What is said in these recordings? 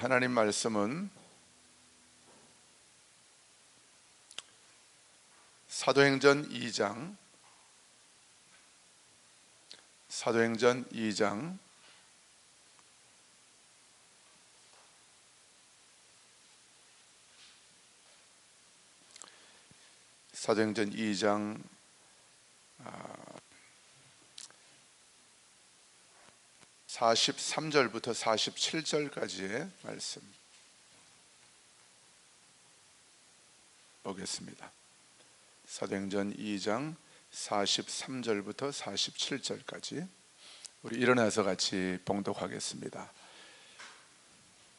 하나님 말씀은 사도행전 2장 사도행전 2장 43절부터 47절까지의 말씀 보겠습니다. 사도행전 2장 43절부터 47절까지 우리 일어나서 같이 봉독하겠습니다.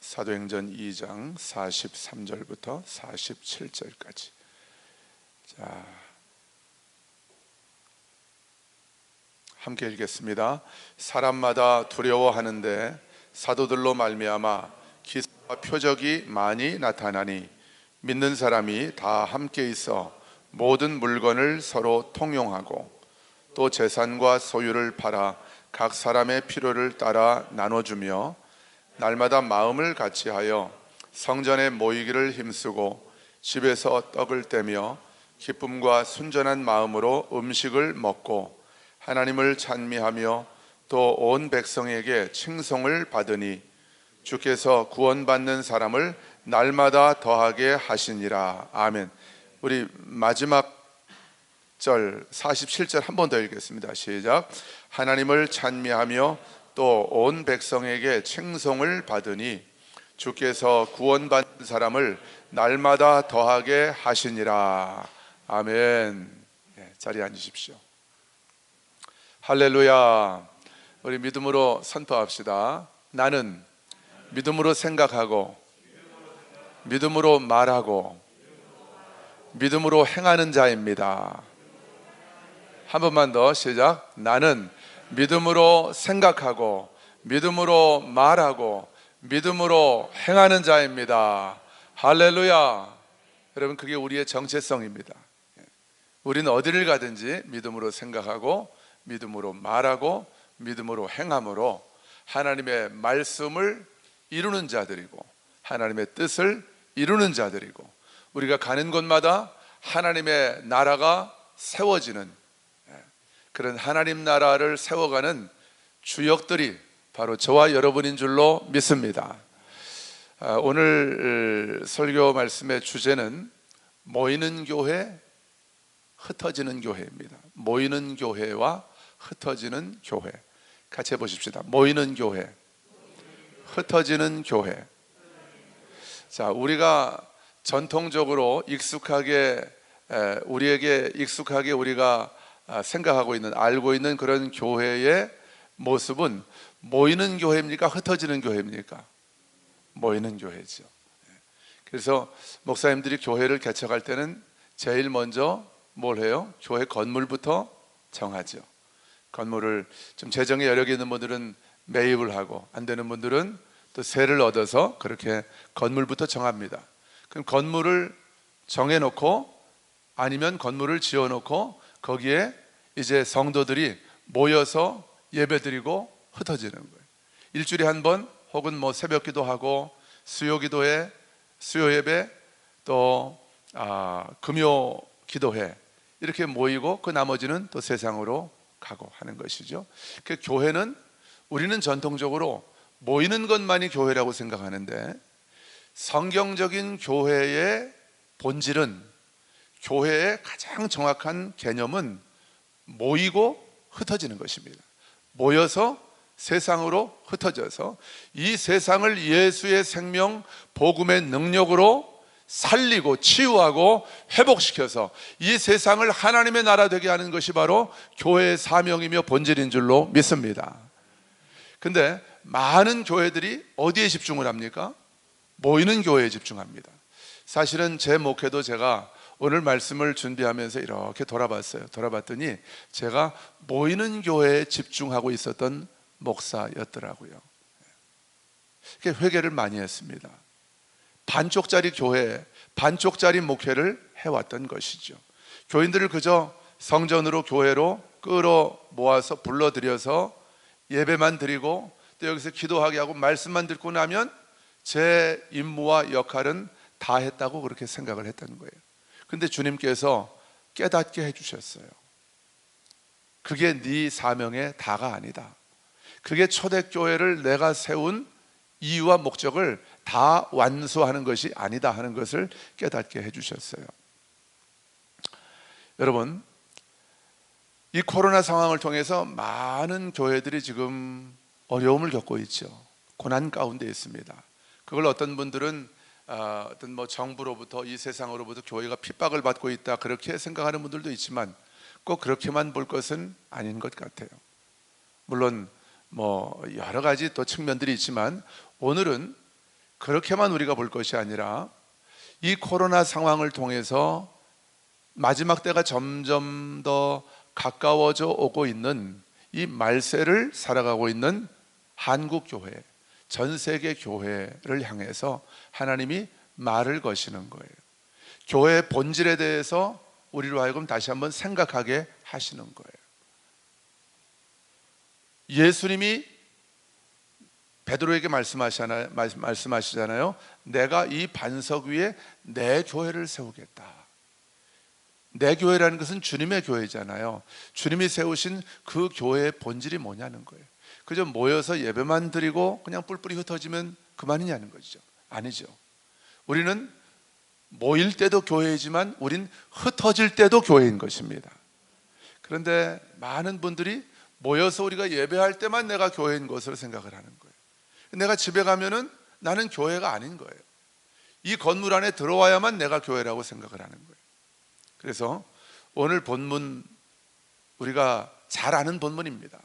사도행전 2장 43절부터 47절까지. 자, 함께 읽겠습니다. 사람마다 두려워하는데 사도들로 말미암아 기사와 표적이 많이 나타나니 믿는 사람이 다 함께 있어 모든 물건을 서로 통용하고 또 재산과 소유를 팔아 각 사람의 필요를 따라 나눠주며 날마다 마음을 같이하여 성전에 모이기를 힘쓰고 집에서 떡을 떼며 기쁨과 순전한 마음으로 음식을 먹고 하나님을 찬미하며 또 온 백성에게 칭송을 받으니 주께서 구원받는 사람을 날마다 더하게 하시니라. 아멘. 우리 마지막 절 47절 한 번 더 읽겠습니다. 시작. 하나님을 찬미하며 또 온 백성에게 칭송을 받으니 주께서 구원받는 사람을 날마다 더하게 하시니라. 아멘. 자리에 앉으십시오. 할렐루야. 우리 믿음으로 선포합시다. 나는 믿음으로 생각하고 믿음으로 말하고 믿음으로 행하는 자입니다. 한 번만 더 시작. 나는 믿음으로 생각하고 믿음으로 말하고 믿음으로 행하는 자입니다. 할렐루야. 여러분, 그게 우리의 정체성입니다. 우리는 어디를 가든지 믿음으로 생각하고 믿음으로 말하고 믿음으로 행함으로 하나님의 말씀을 이루는 자들이고 하나님의 뜻을 이루는 자들이고 우리가 가는 곳마다 하나님의 나라가 세워지는 그런 하나님 나라를 세워가는 주역들이 바로 저와 여러분인 줄로 믿습니다. 오늘 설교 말씀의 주제는 모이는 교회, 흩어지는 교회입니다. 모이는 교회와 흩어지는 교회. 같이 해보십시다. 모이는 교회, 흩어지는 교회. 자, 우리가 전통적으로 우리에게 익숙하게 우리가 생각하고 있는, 알고 있는 그런 교회의 모습은 모이는 교회입니까? 흩어지는 교회입니까? 모이는 교회죠. 그래서 목사님들이 교회를 개척할 때는 제일 먼저 뭘 해요? 교회 건물부터 정하죠. 건물을 좀 재정에 여력이 있는 분들은 매입을 하고 안 되는 분들은 또 세를 얻어서 그렇게 건물부터 정합니다. 그럼 건물을 정해놓고 아니면 건물을 지어놓고 거기에 이제 성도들이 모여서 예배드리고 흩어지는 거예요. 일주일에 한 번 혹은 뭐 새벽 기도하고 수요 기도회, 수요 예배 또 금요 기도회 이렇게 모이고 그 나머지는 또 세상으로 가고 하는 것이죠. 그 교회는 우리는 전통적으로 모이는 것만이 교회라고 생각하는데 성경적인 교회의 본질은 교회의 가장 정확한 개념은 모이고 흩어지는 것입니다. 모여서 세상으로 흩어져서 이 세상을 예수의 생명 복음의 능력으로 살리고 치유하고 회복시켜서 이 세상을 하나님의 나라 되게 하는 것이 바로 교회의 사명이며 본질인 줄로 믿습니다. 근데 많은 교회들이 어디에 집중을 합니까? 모이는 교회에 집중합니다. 사실은 제 목회도 제가 오늘 말씀을 준비하면서 이렇게 돌아봤어요. 돌아봤더니 제가 모이는 교회에 집중하고 있었던 목사였더라고요. 회개를 많이 했습니다. 반쪽짜리 교회, 반쪽짜리 목회를 해왔던 것이죠. 교인들을 그저 성전으로 교회로 끌어 모아서 불러들여서 예배만 드리고 또 여기서 기도하게 하고 말씀만 듣고 나면 제 임무와 역할은 다 했다고 그렇게 생각을 했다는 거예요. 근데 주님께서 깨닫게 해주셨어요. 그게 네 사명의 다가 아니다. 그게 초대교회를 내가 세운 이유와 목적을 다 완수하는 것이 아니다 하는 것을 깨닫게 해주셨어요. 여러분, 이 코로나 상황을 통해서 많은 교회들이 지금 어려움을 겪고 있죠. 고난 가운데 있습니다. 그걸 어떤 분들은 어떤 정부로부터, 이 세상으로부터 교회가 핍박을 받고 있다 그렇게 생각하는 분들도 있지만 꼭 그렇게만 볼 것은 아닌 것 같아요. 물론 여러 가지 또 측면들이 있지만 오늘은 그렇게만 우리가 볼 것이 아니라 이 코로나 상황을 통해서 마지막 때가 점점 더 가까워져 오고 있는 이 말세를 살아가고 있는 한국 교회, 전 세계 교회를 향해서 하나님이 말을 거시는 거예요. 교회의 본질에 대해서 우리로 하여금 다시 한번 생각하게 하시는 거예요. 예수님이 베드로에게 말씀하시잖아요. 내가 이 반석 위에 내 교회를 세우겠다. 내 교회라는 것은 주님의 교회잖아요. 주님이 세우신 그 교회의 본질이 뭐냐는 거예요. 그저 모여서 예배만 드리고 그냥 뿔뿔이 흩어지면 그만이냐는 거죠. 아니죠. 우리는 모일 때도 교회이지만 우린 흩어질 때도 교회인 것입니다. 그런데 많은 분들이 모여서 우리가 예배할 때만 내가 교회인 것으로 생각을 하는 거예요. 내가 집에 가면은 나는 교회가 아닌 거예요. 이 건물 안에 들어와야만 내가 교회라고 생각을 하는 거예요. 그래서 오늘 본문, 우리가 잘 아는 본문입니다.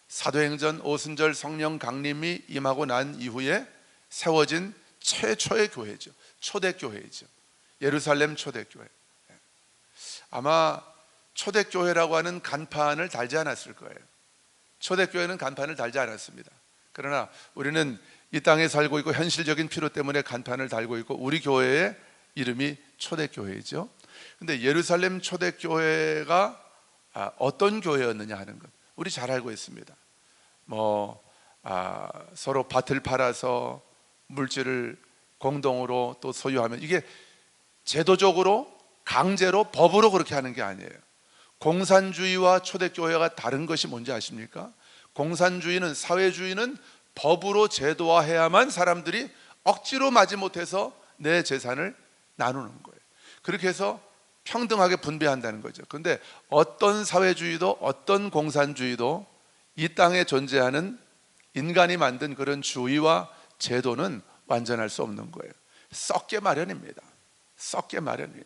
사도행전 오순절 성령 강림이 임하고 난 이후에 세워진 최초의 교회죠. 초대교회이죠. 예루살렘 초대교회. 아마 초대교회라고 하는 간판을 달지 않았을 거예요. 초대교회는 간판을 달지 않았습니다. 그러나 우리는 이 땅에 살고 있고 현실적인 필요 때문에 간판을 달고 있고 우리 교회의 이름이 초대교회이죠. 근데 예루살렘 초대교회가 어떤 교회였느냐 하는 것 우리 잘 알고 있습니다. 서로 밭을 팔아서 물질을 공동으로 또 소유하면, 이게 제도적으로 강제로 법으로 그렇게 하는 게 아니에요. 공산주의와 초대교회가 다른 것이 뭔지 아십니까? 공산주의는, 사회주의는 법으로 제도화해야만 사람들이 억지로 마지못해서 내 재산을 나누는 거예요. 그렇게 해서 평등하게 분배한다는 거죠. 그런데 어떤 사회주의도 어떤 공산주의도 이 땅에 존재하는 인간이 만든 그런 주의와 제도는 완전할 수 없는 거예요. 썩게 마련입니다. 썩게 마련이에요.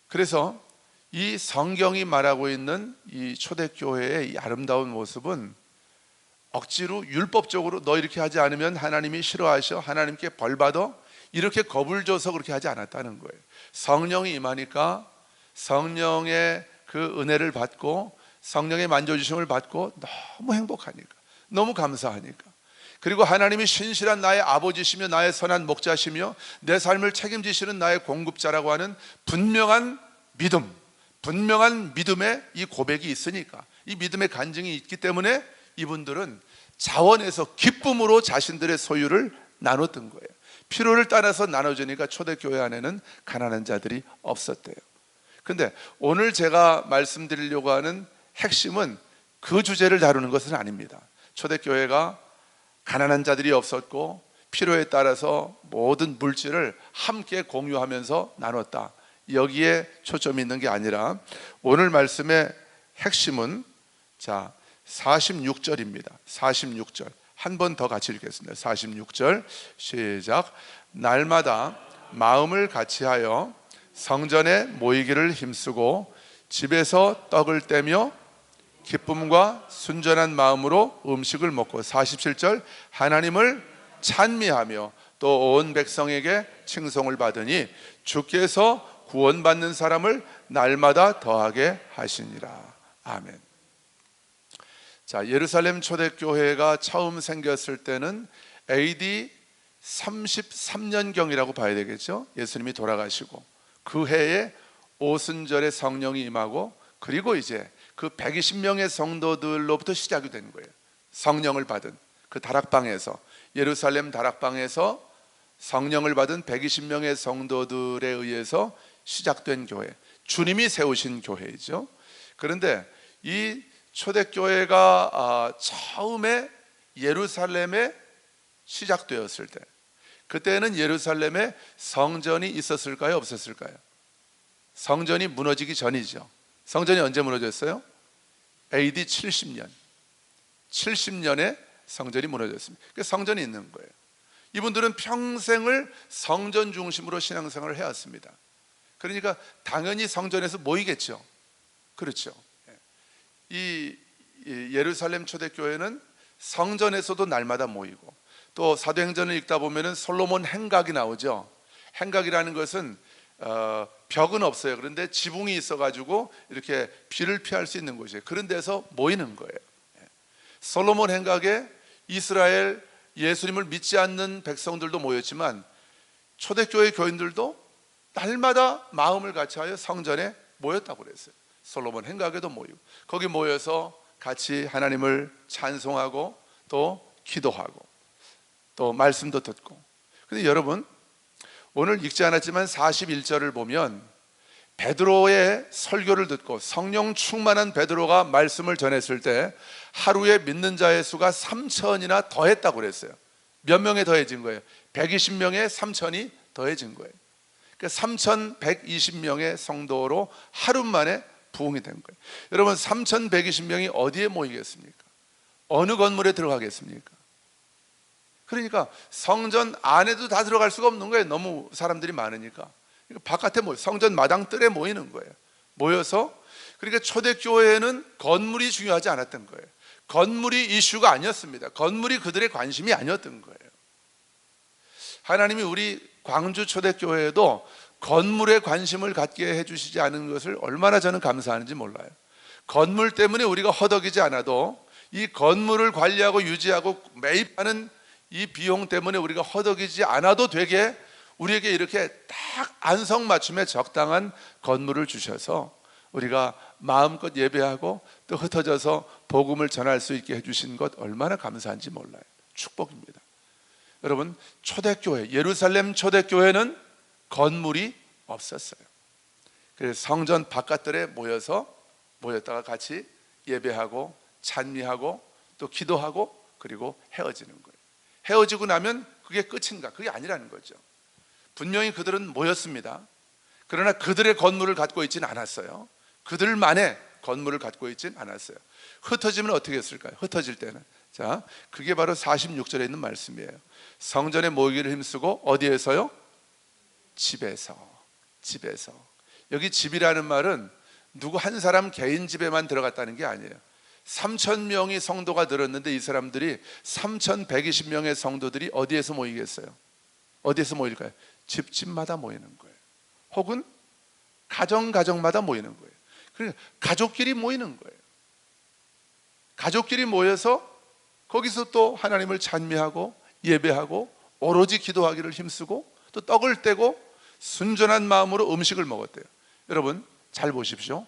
그래서 이 성경이 말하고 있는 이 초대교회의 이 아름다운 모습은 억지로 율법적으로 너 이렇게 하지 않으면 하나님이 싫어하셔, 하나님께 벌받아, 이렇게 겁을 줘서 그렇게 하지 않았다는 거예요. 성령이 임하니까 성령의 그 은혜를 받고 성령의 만져주심을 받고 너무 행복하니까, 너무 감사하니까, 그리고 하나님이 신실한 나의 아버지시며 나의 선한 목자시며 내 삶을 책임지시는 나의 공급자라고 하는 분명한 믿음, 분명한 믿음의 이 고백이 있으니까, 이 믿음의 간증이 있기 때문에 이분들은 자원에서 기쁨으로 자신들의 소유를 나눴던 거예요. 필요를 따라서 나눠주니까 초대교회 안에는 가난한 자들이 없었대요. 근데 오늘 제가 말씀드리려고 하는 핵심은 그 주제를 다루는 것은 아닙니다. 초대교회가 가난한 자들이 없었고 필요에 따라서 모든 물질을 함께 공유하면서 나눴다, 여기에 초점이 있는 게 아니라 오늘 말씀의 핵심은 46절입니다. 46절 한 번 더 같이 읽겠습니다. 46절 시작. 날마다 마음을 같이하여 성전에 모이기를 힘쓰고 집에서 떡을 떼며 기쁨과 순전한 마음으로 음식을 먹고, 47절 하나님을 찬미하며 또 온 백성에게 칭송을 받으니 주께서 구원받는 사람을 날마다 더하게 하시니라. 아멘. 자, 예루살렘 초대교회가 처음 생겼을 때는 AD 33년경이라고 봐야 되겠죠. 예수님이 돌아가시고 그 해에 오순절에 성령이 임하고, 그리고 이제 그 120명의 성도들로부터 시작이 된 거예요. 성령을 받은 그 다락방에서 예루살렘 다락방에서 성령을 받은 120명의 성도들에 의해서 시작된 교회, 주님이 세우신 교회이죠. 그런데 이 초대교회가 처음에 예루살렘에 시작되었을 때, 그때는 예루살렘에 성전이 있었을까요? 없었을까요? 성전이 무너지기 전이죠. 성전이 언제 무너졌어요? AD 70년 70년에 성전이 무너졌습니다. 그러니까 성전이 있는 거예요. 이분들은 평생을 성전 중심으로 신앙생활을 해왔습니다. 그러니까 당연히 성전에서 모이겠죠. 그렇죠. 이 예루살렘 초대교회는 성전에서도 날마다 모이고, 또 사도행전을 읽다 보면은 솔로몬 행각이 나오죠. 행각이라는 것은 벽은 없어요. 그런데 지붕이 있어가지고 이렇게 비를 피할 수 있는 곳이에요. 그런 데서 모이는 거예요. 솔로몬 행각에 이스라엘 예수님을 믿지 않는 백성들도 모였지만 초대교회 교인들도 날마다 마음을 같이하여 성전에 모였다고 그랬어요. 솔로몬 행각에도 모이고, 거기 모여서 같이 하나님을 찬송하고 또 기도하고 또 말씀도 듣고. 근데 여러분, 오늘 읽지 않았지만 41절을 보면 베드로의 설교를 듣고 성령 충만한 베드로가 말씀을 전했을 때 하루에 믿는 자의 수가 3천이나 더했다고 그랬어요. 몇 명에 더해진 거예요? 120명에 3천이 더해진 거예요. 그러니까 3,120명의 성도로 하루 만에 부흥이 된 거예요. 여러분, 3,120명이 어디에 모이겠습니까? 어느 건물에 들어가겠습니까? 그러니까 성전 안에도 다 들어갈 수가 없는 거예요. 너무 사람들이 많으니까. 바깥에 성전 마당 뜰에 모이는 거예요. 모여서, 그러니까 초대교회에는 건물이 중요하지 않았던 거예요. 건물이 이슈가 아니었습니다. 건물이 그들의 관심이 아니었던 거예요. 하나님이 우리 광주 초대교회에도 건물에 관심을 갖게 해주시지 않은 것을 얼마나 저는 감사하는지 몰라요. 건물 때문에 우리가 허덕이지 않아도 이 건물을 관리하고 유지하고 매입하는 이 비용 때문에 우리가 허덕이지 않아도 되게 우리에게 이렇게 딱 안성맞춤에 적당한 건물을 주셔서 우리가 마음껏 예배하고 또 흩어져서 복음을 전할 수 있게 해주신 것 얼마나 감사한지 몰라요. 축복입니다. 여러분, 초대교회, 예루살렘 초대교회는 건물이 없었어요. 그래서 성전 바깥들에 모였다가 같이 예배하고 찬미하고 또 기도하고 그리고 헤어지는 거예요. 헤어지고 나면 그게 끝인가? 그게 아니라는 거죠. 분명히 그들은 모였습니다. 그러나 그들의 건물을 갖고 있지는 않았어요. 그들만의 건물을 갖고 있지는 않았어요. 흩어지면 어떻게 했을까요? 흩어질 때는, 자, 그게 바로 46절에 있는 말씀이에요. 성전에 모이기를 힘쓰고 어디에서요? 집에서. 여기 집이라는 말은 누구 한 사람 개인 집에만 들어갔다는 게 아니에요. 3,000명이 성도가 늘었는데 이 사람들이 3,120명의 성도들이 어디에서 모이겠어요? 어디에서 모일까요? 집집마다 모이는 거예요. 혹은 가정마다 모이는 거예요. 그러니까 가족끼리 모이는 거예요. 가족끼리 모여서 거기서 또 하나님을 찬미하고 예배하고 오로지 기도하기를 힘쓰고 또 떡을 떼고 순전한 마음으로 음식을 먹었대요. 여러분 잘 보십시오.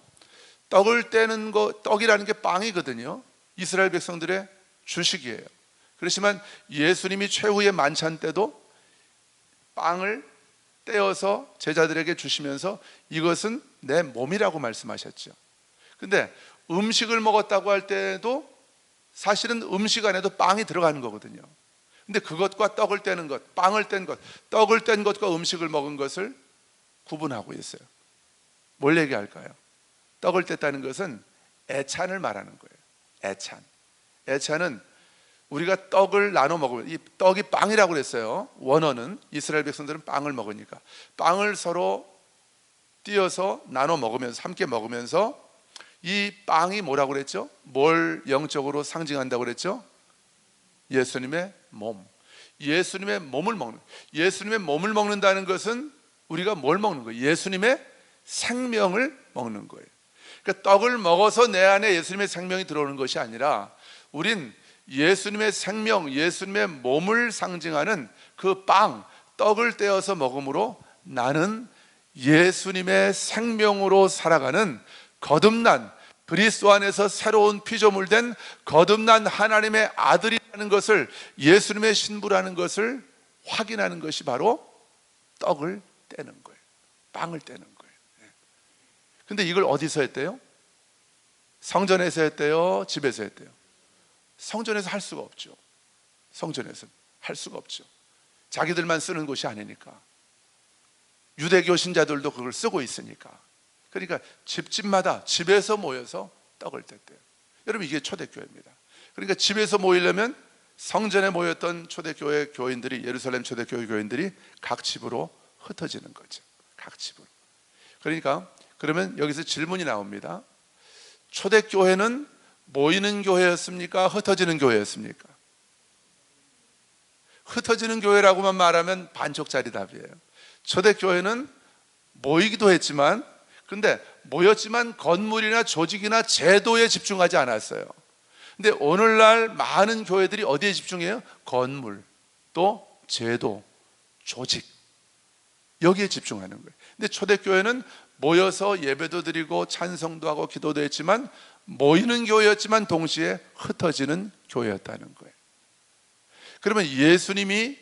떡을 떼는 거, 떡이라는 게 빵이거든요. 이스라엘 백성들의 주식이에요. 그렇지만 예수님이 최후의 만찬 때도 빵을 떼어서 제자들에게 주시면서 이것은 내 몸이라고 말씀하셨죠. 근데 음식을 먹었다고 할 때도 사실은 음식 안에도 빵이 들어가는 거거든요. 근데 그것과 떡을 떼는 것, 빵을 뗀 것, 떡을 뗀 것과 음식을 먹은 것을 구분하고 있어요. 뭘 얘기할까요? 떡을 뗐다는 것은 애찬을 말하는 거예요. 애찬은 우리가 떡을 나눠 먹으면, 이 떡이 빵이라고 그랬어요. 원어는 이스라엘 백성들은 빵을 먹으니까 빵을 서로 띄어서 나눠 먹으면서, 함께 먹으면서, 이 빵이 뭐라고 그랬죠? 뭘 영적으로 상징한다고 그랬죠? 예수님의 몸. 예수님의 몸을 먹는, 예수님의 몸을 먹는다는 것은 우리가 뭘 먹는 거예요? 예수님의 생명을 먹는 거예요. 그러니까 떡을 먹어서 내 안에 예수님의 생명이 들어오는 것이 아니라 우린 예수님의 생명, 예수님의 몸을 상징하는 그 빵, 떡을 떼어서 먹음으로 나는 예수님의 생명으로 살아가는 거듭난, 그리스도 안에서 새로운 피조물된 거듭난 하나님의 아들이 하는 것을, 예수님의 신부라는 것을 확인하는 것이 바로 떡을 떼는 거예요. 빵을 떼는 거예요. 근데 이걸 어디서 했대요? 성전에서 했대요? 집에서 했대요? 성전에서 할 수가 없죠. 성전에서 할 수가 없죠. 자기들만 쓰는 곳이 아니니까. 유대교 신자들도 그걸 쓰고 있으니까. 그러니까 집집마다 집에서 모여서 떡을 뗐대요. 여러분, 이게 초대교회입니다. 그러니까 집에서 모이려면 성전에 모였던 초대교회 교인들이, 예루살렘 초대교회 교인들이 각 집으로 흩어지는 거죠. 각 집으로. 그러니까 그러면 여기서 질문이 나옵니다. 초대교회는 모이는 교회였습니까? 흩어지는 교회였습니까? 흩어지는 교회라고만 말하면 반쪽짜리 답이에요. 초대교회는 모이기도 했지만, 근데 모였지만 건물이나 조직이나 제도에 집중하지 않았어요. 근데 오늘날 많은 교회들이 어디에 집중해요? 건물, 또 제도, 조직, 여기에 집중하는 거예요. 근데 초대교회는 모여서 예배도 드리고 찬송도 하고 기도도 했지만, 모이는 교회였지만 동시에 흩어지는 교회였다는 거예요. 그러면 예수님이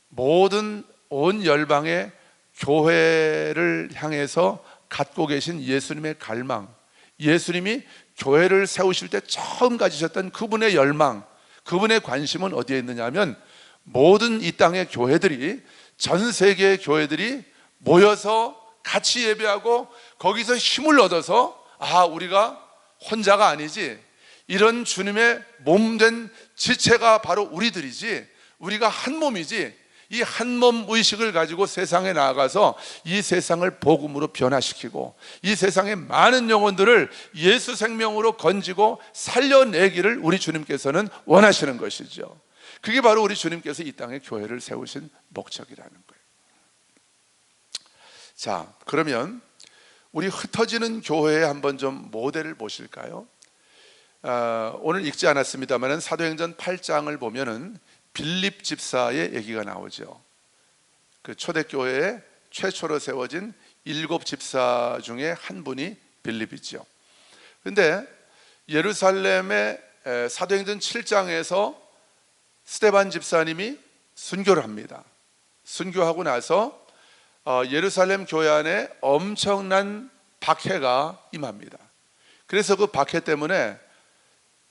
모든 온 열방의 교회를 향해서 갖고 계신 예수님의 갈망, 예수님이 교회를 세우실 때 처음 가지셨던 그분의 열망, 그분의 관심은 어디에 있느냐 하면, 모든 이 땅의 교회들이, 전 세계의 교회들이 모여서 같이 예배하고 거기서 힘을 얻어서, 아, 우리가 혼자가 아니지, 이런 주님의 몸된 지체가 바로 우리들이지, 우리가 한 몸이지, 이 한 몸 의식을 가지고 세상에 나아가서 이 세상을 복음으로 변화시키고 이 세상의 많은 영혼들을 예수 생명으로 건지고 살려내기를 우리 주님께서는 원하시는 것이죠. 그게 바로 우리 주님께서 이 땅에 교회를 세우신 목적이라는 거예요. 자, 그러면 우리 흩어지는 교회에 한번 좀 모델을 보실까요? 오늘 읽지 않았습니다만 사도행전 8장을 보면은 빌립 집사의 얘기가 나오죠. 그 초대교회에 최초로 세워진 7 집사 중에 한 분이 빌립이죠. 그런데 예루살렘의 사도행전 7장에서 스데반 집사님이 순교를 합니다. 순교하고 나서 예루살렘 교회 안에 엄청난 박해가 임합니다. 그래서 그 박해 때문에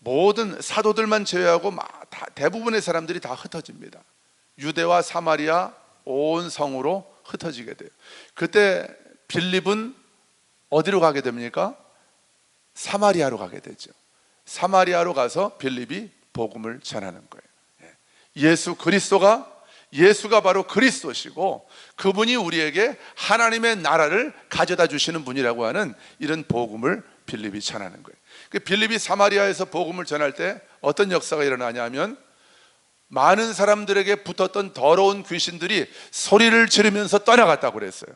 모든 사도들만 제외하고 대부분의 사람들이 다 흩어집니다. 유대와 사마리아 온 성으로 흩어지게 돼요. 그때 빌립은 어디로 가게 됩니까? 사마리아로 가게 되죠. 사마리아로 가서 빌립이 복음을 전하는 거예요. 예수가 바로 그리스도시고 그분이 우리에게 하나님의 나라를 가져다 주시는 분이라고 하는 이런 복음을 빌립이 전하는 거예요. 빌립이 사마리아에서 복음을 전할 때 어떤 역사가 일어나냐면, 많은 사람들에게 붙었던 더러운 귀신들이 소리를 지르면서 떠나갔다고 그랬어요.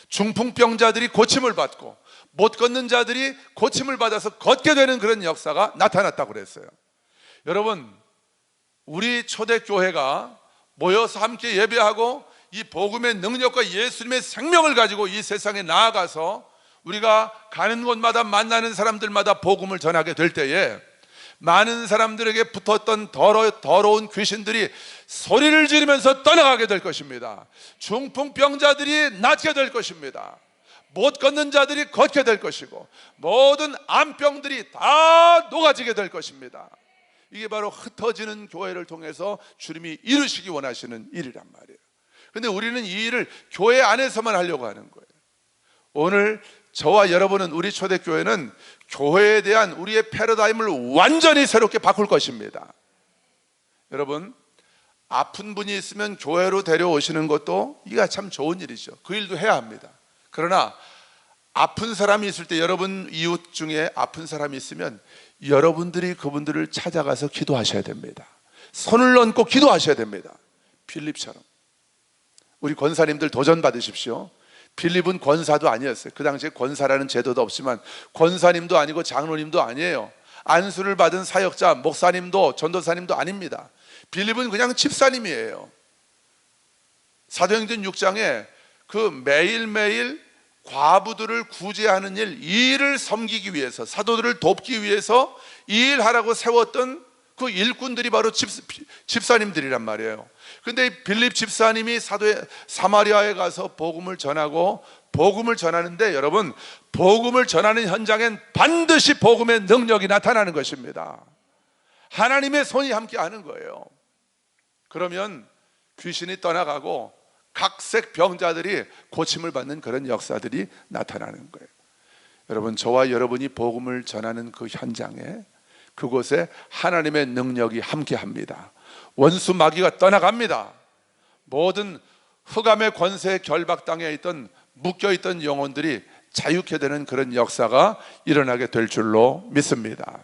중풍병자들이 고침을 받고 못 걷는 자들이 고침을 받아서 걷게 되는 그런 역사가 나타났다고 그랬어요. 여러분, 우리 초대교회가 모여서 함께 예배하고 이 복음의 능력과 예수님의 생명을 가지고 이 세상에 나아가서 우리가 가는 곳마다 만나는 사람들마다 복음을 전하게 될 때에 많은 사람들에게 붙었던 더러운 귀신들이 소리를 지르면서 떠나가게 될 것입니다. 중풍병자들이 낫게 될 것입니다. 못 걷는 자들이 걷게 될 것이고 모든 암병들이 다 녹아지게 될 것입니다. 이게 바로 흩어지는 교회를 통해서 주님이 이루시기 원하시는 일이란 말이에요. 그런데 우리는 이 일을 교회 안에서만 하려고 하는 거예요. 오늘 저와 여러분은, 우리 초대교회는 교회에 대한 우리의 패러다임을 완전히 새롭게 바꿀 것입니다. 여러분, 아픈 분이 있으면 교회로 데려오시는 것도 이게 참 좋은 일이죠. 그 일도 해야 합니다. 그러나 아픈 사람이 있을 때, 여러분 이웃 중에 아픈 사람이 있으면 여러분들이 그분들을 찾아가서 기도하셔야 됩니다. 손을 얹고 기도하셔야 됩니다. 빌립처럼. 우리 권사님들 도전 받으십시오. 빌립은 권사도 아니었어요. 그 당시에 권사라는 제도도 없지만 권사님도 아니고 장로님도 아니에요. 안수를 받은 사역자, 목사님도 전도사님도 아닙니다. 빌립은 그냥 집사님이에요. 사도행전 6장에 그 매일매일 과부들을 구제하는 일, 이 일을 섬기기 위해서, 사도들을 돕기 위해서 이 일하라고 세웠던 그 일꾼들이 바로 집사님들이란 말이에요. 근데 빌립 집사님이 사마리아에 가서 복음을 전하고 복음을 전하는데, 여러분, 복음을 전하는 현장엔 반드시 복음의 능력이 나타나는 것입니다. 하나님의 손이 함께 하는 거예요. 그러면 귀신이 떠나가고 각색 병자들이 고침을 받는 그런 역사들이 나타나는 거예요. 여러분, 저와 여러분이 복음을 전하는 그 현장에, 그곳에 하나님의 능력이 함께합니다. 원수 마귀가 떠나갑니다. 모든 흑암의 권세에 결박당해 있던, 묶여있던 영혼들이 자유케 되는 그런 역사가 일어나게 될 줄로 믿습니다.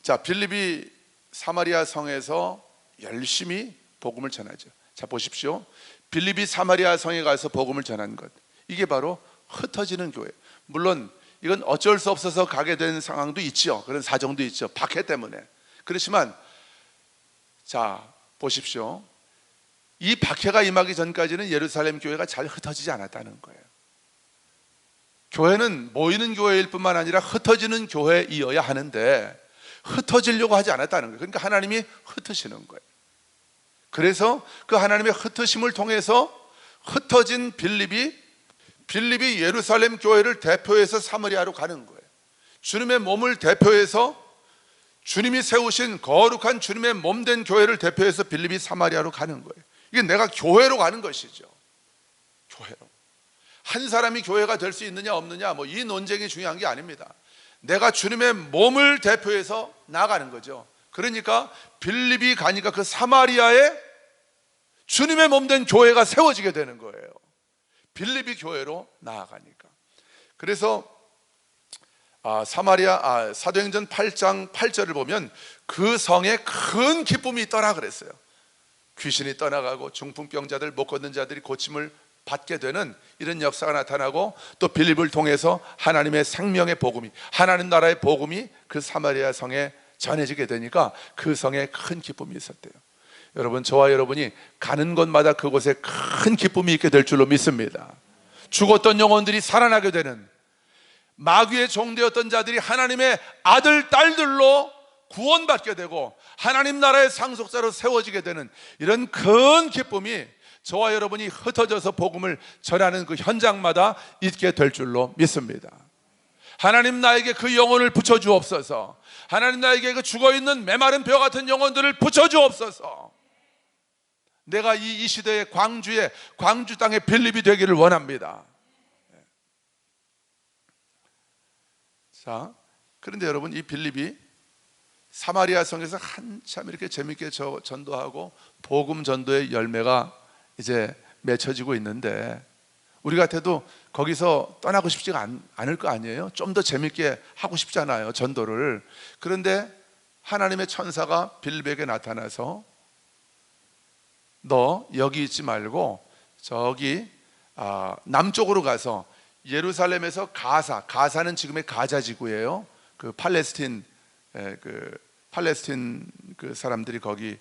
자, 빌립이 사마리아 성에서 열심히 복음을 전하죠. 자, 보십시오. 빌립이 사마리아 성에 가서 복음을 전한 것, 이게 바로 흩어지는 교회. 물론 이건 어쩔 수 없어서 가게 된 상황도 있죠. 그런 사정도 있죠. 박해 때문에. 그렇지만 자, 보십시오. 이 박해가 임하기 전까지는 예루살렘 교회가 잘 흩어지지 않았다는 거예요. 교회는 모이는 교회일 뿐만 아니라 흩어지는 교회이어야 하는데 흩어지려고 하지 않았다는 거예요. 그러니까 하나님이 흩으시는 거예요. 그래서 그 하나님의 흩으심을 통해서 흩어진 빌립이 예루살렘 교회를 대표해서 사마리아로 가는 거예요. 주님의 몸을 대표해서, 주님이 세우신 거룩한 주님의 몸된 교회를 대표해서 빌립이 사마리아로 가는 거예요. 이게 내가 교회로 가는 것이죠. 교회로. 한 사람이 교회가 될 수 있느냐 없느냐, 뭐 이 논쟁이 중요한 게 아닙니다. 내가 주님의 몸을 대표해서 나가는 거죠. 그러니까 빌립이 가니까 그 사마리아에 주님의 몸된 교회가 세워지게 되는 거예요. 빌립이 교회로 나아가니까. 그래서 사도행전 8장 8절을 보면 그 성에 큰 기쁨이 있더라 그랬어요. 귀신이 떠나가고 중풍병자들, 못 걷는 자들이 고침을 받게 되는 이런 역사가 나타나고, 또 빌립을 통해서 하나님의 생명의 복음이, 하나님 나라의 복음이 그 사마리아 성에 전해지게 되니까 그 성에 큰 기쁨이 있었대요. 여러분, 저와 여러분이 가는 곳마다 그곳에 큰 기쁨이 있게 될 줄로 믿습니다. 죽었던 영혼들이 살아나게 되는, 마귀의 종되었던 자들이 하나님의 아들, 딸들로 구원받게 되고 하나님 나라의 상속자로 세워지게 되는 이런 큰 기쁨이 저와 여러분이 흩어져서 복음을 전하는 그 현장마다 있게 될 줄로 믿습니다. 하나님, 나에게 그 영혼을 붙여주옵소서. 하나님, 나에게 그 죽어있는 메마른 벼 같은 영혼들을 붙여주옵소서. 내가 이 시대의 광주 땅의 빌립이 되기를 원합니다. 자, 그런데 여러분, 이 빌립이 사마리아 성에서 한참 이렇게 재밌게 전도하고 복음 전도의 열매가 이제 맺혀지고 있는데, 우리 같아도 거기서 떠나고 싶지가 않을 거 아니에요? 좀 더 재밌게 하고 싶잖아요, 전도를. 그런데 하나님의 천사가 빌립에게 나타나서 너 여기 있지 말고 저기 남쪽으로 가서 예루살렘에서 가사는 지금의 가자 지구예요. 그 팔레스틴 그 사람들이 거기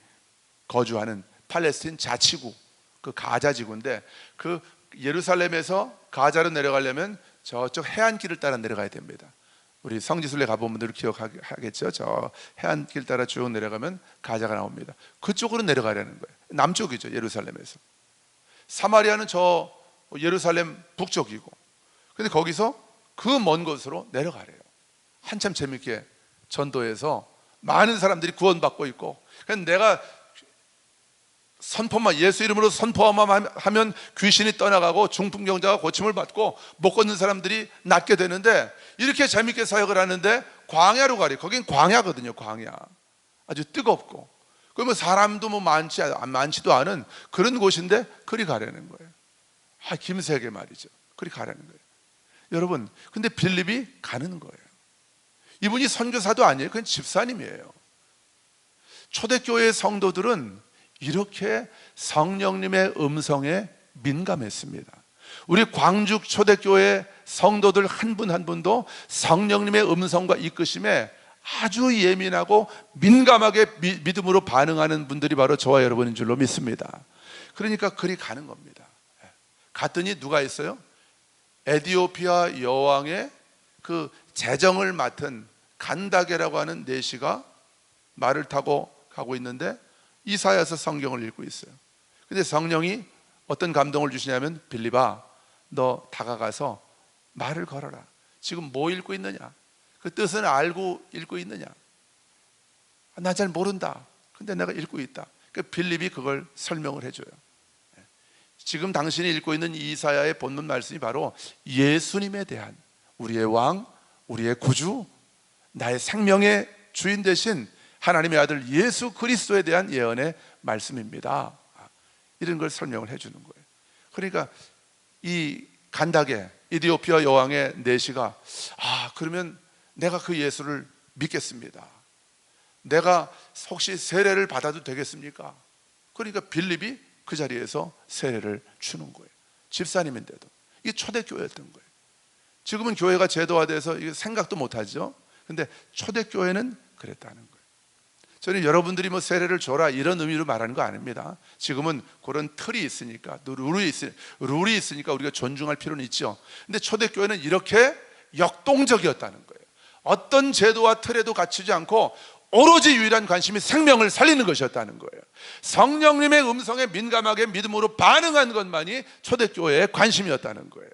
거주하는 팔레스틴 자치구, 그 가자 지구인데, 그 예루살렘에서 가자로 내려가려면 저쪽 해안길을 따라 내려가야 됩니다. 우리 성지순례 가본 분들은 기억하겠죠. 저 해안길 따라 쭉 내려가면 가자가 나옵니다. 그쪽으로 내려가려는 거예요. 남쪽이죠, 예루살렘에서. 사마리아는 저 예루살렘 북쪽이고. 근데 거기서 그 먼 곳으로 내려가래요. 한참 재밌게 전도해서 많은 사람들이 구원받고 있고, 그러니까 내가 예수 이름으로 선포만 하면 귀신이 떠나가고 중풍병자가 고침을 받고 못 걷는 사람들이 낫게 되는데, 이렇게 재밌게 사역을 하는데 광야로 가래. 거긴 광야거든요. 광야. 아주 뜨겁고, 그러면 사람도 뭐 많지도 않은 그런 곳인데 그리 가려는 거예요. 김세계 말이죠. 그리 가려는 거예요. 여러분, 근데 빌립이 가는 거예요. 이분이 선교사도 아니에요. 그냥 집사님이에요. 초대교회 성도들은 이렇게 성령님의 음성에 민감했습니다. 우리 광주 초대교회 성도들 한 분 한 분도 성령님의 음성과 이끄심에 아주 예민하고 민감하게 믿음으로 반응하는 분들이 바로 저와 여러분인 줄로 믿습니다. 그러니까 그리 가는 겁니다. 갔더니 누가 있어요? 에디오피아 여왕의 그 재정을 맡은 간다게라고 하는 내시가 말을 타고 가고 있는데 이사야서 성경을 읽고 있어요. 근데 성령이 어떤 감동을 주시냐면, 빌립아, 너 다가가서 말을 걸어라. 지금 뭐 읽고 있느냐? 그 뜻은 알고 읽고 있느냐? 나 잘 모른다. 근데 내가 읽고 있다. 그 빌립이 그걸 설명을 해줘요. 지금 당신이 읽고 있는 이사야의 본문 말씀이 바로 예수님에 대한, 우리의 왕, 우리의 구주, 나의 생명의 주인 되신 하나님의 아들 예수 그리스도에 대한 예언의 말씀입니다. 이런 걸 설명을 해주는 거예요. 그러니까 이 간다게 이디오피아 여왕의 내시가, 그러면 내가 그 예수를 믿겠습니다. 내가 혹시 세례를 받아도 되겠습니까? 그러니까 빌립이 그 자리에서 세례를 주는 거예요. 집사님인데도. 이게 초대교회였던 거예요. 지금은 교회가 제도화돼서 생각도 못하죠. 근데 초대교회는 그랬다는 거예요. 저는 여러분들이 뭐 세례를 줘라 이런 의미로 말하는 거 아닙니다. 지금은 그런 틀이 있으니까, 룰이 있으니까 우리가 존중할 필요는 있죠. 근데 초대교회는 이렇게 역동적이었다는 거예요. 어떤 제도와 틀에도 갇히지 않고 오로지 유일한 관심이 생명을 살리는 것이었다는 거예요. 성령님의 음성에 민감하게 믿음으로 반응한 것만이 초대교회의 관심이었다는 거예요.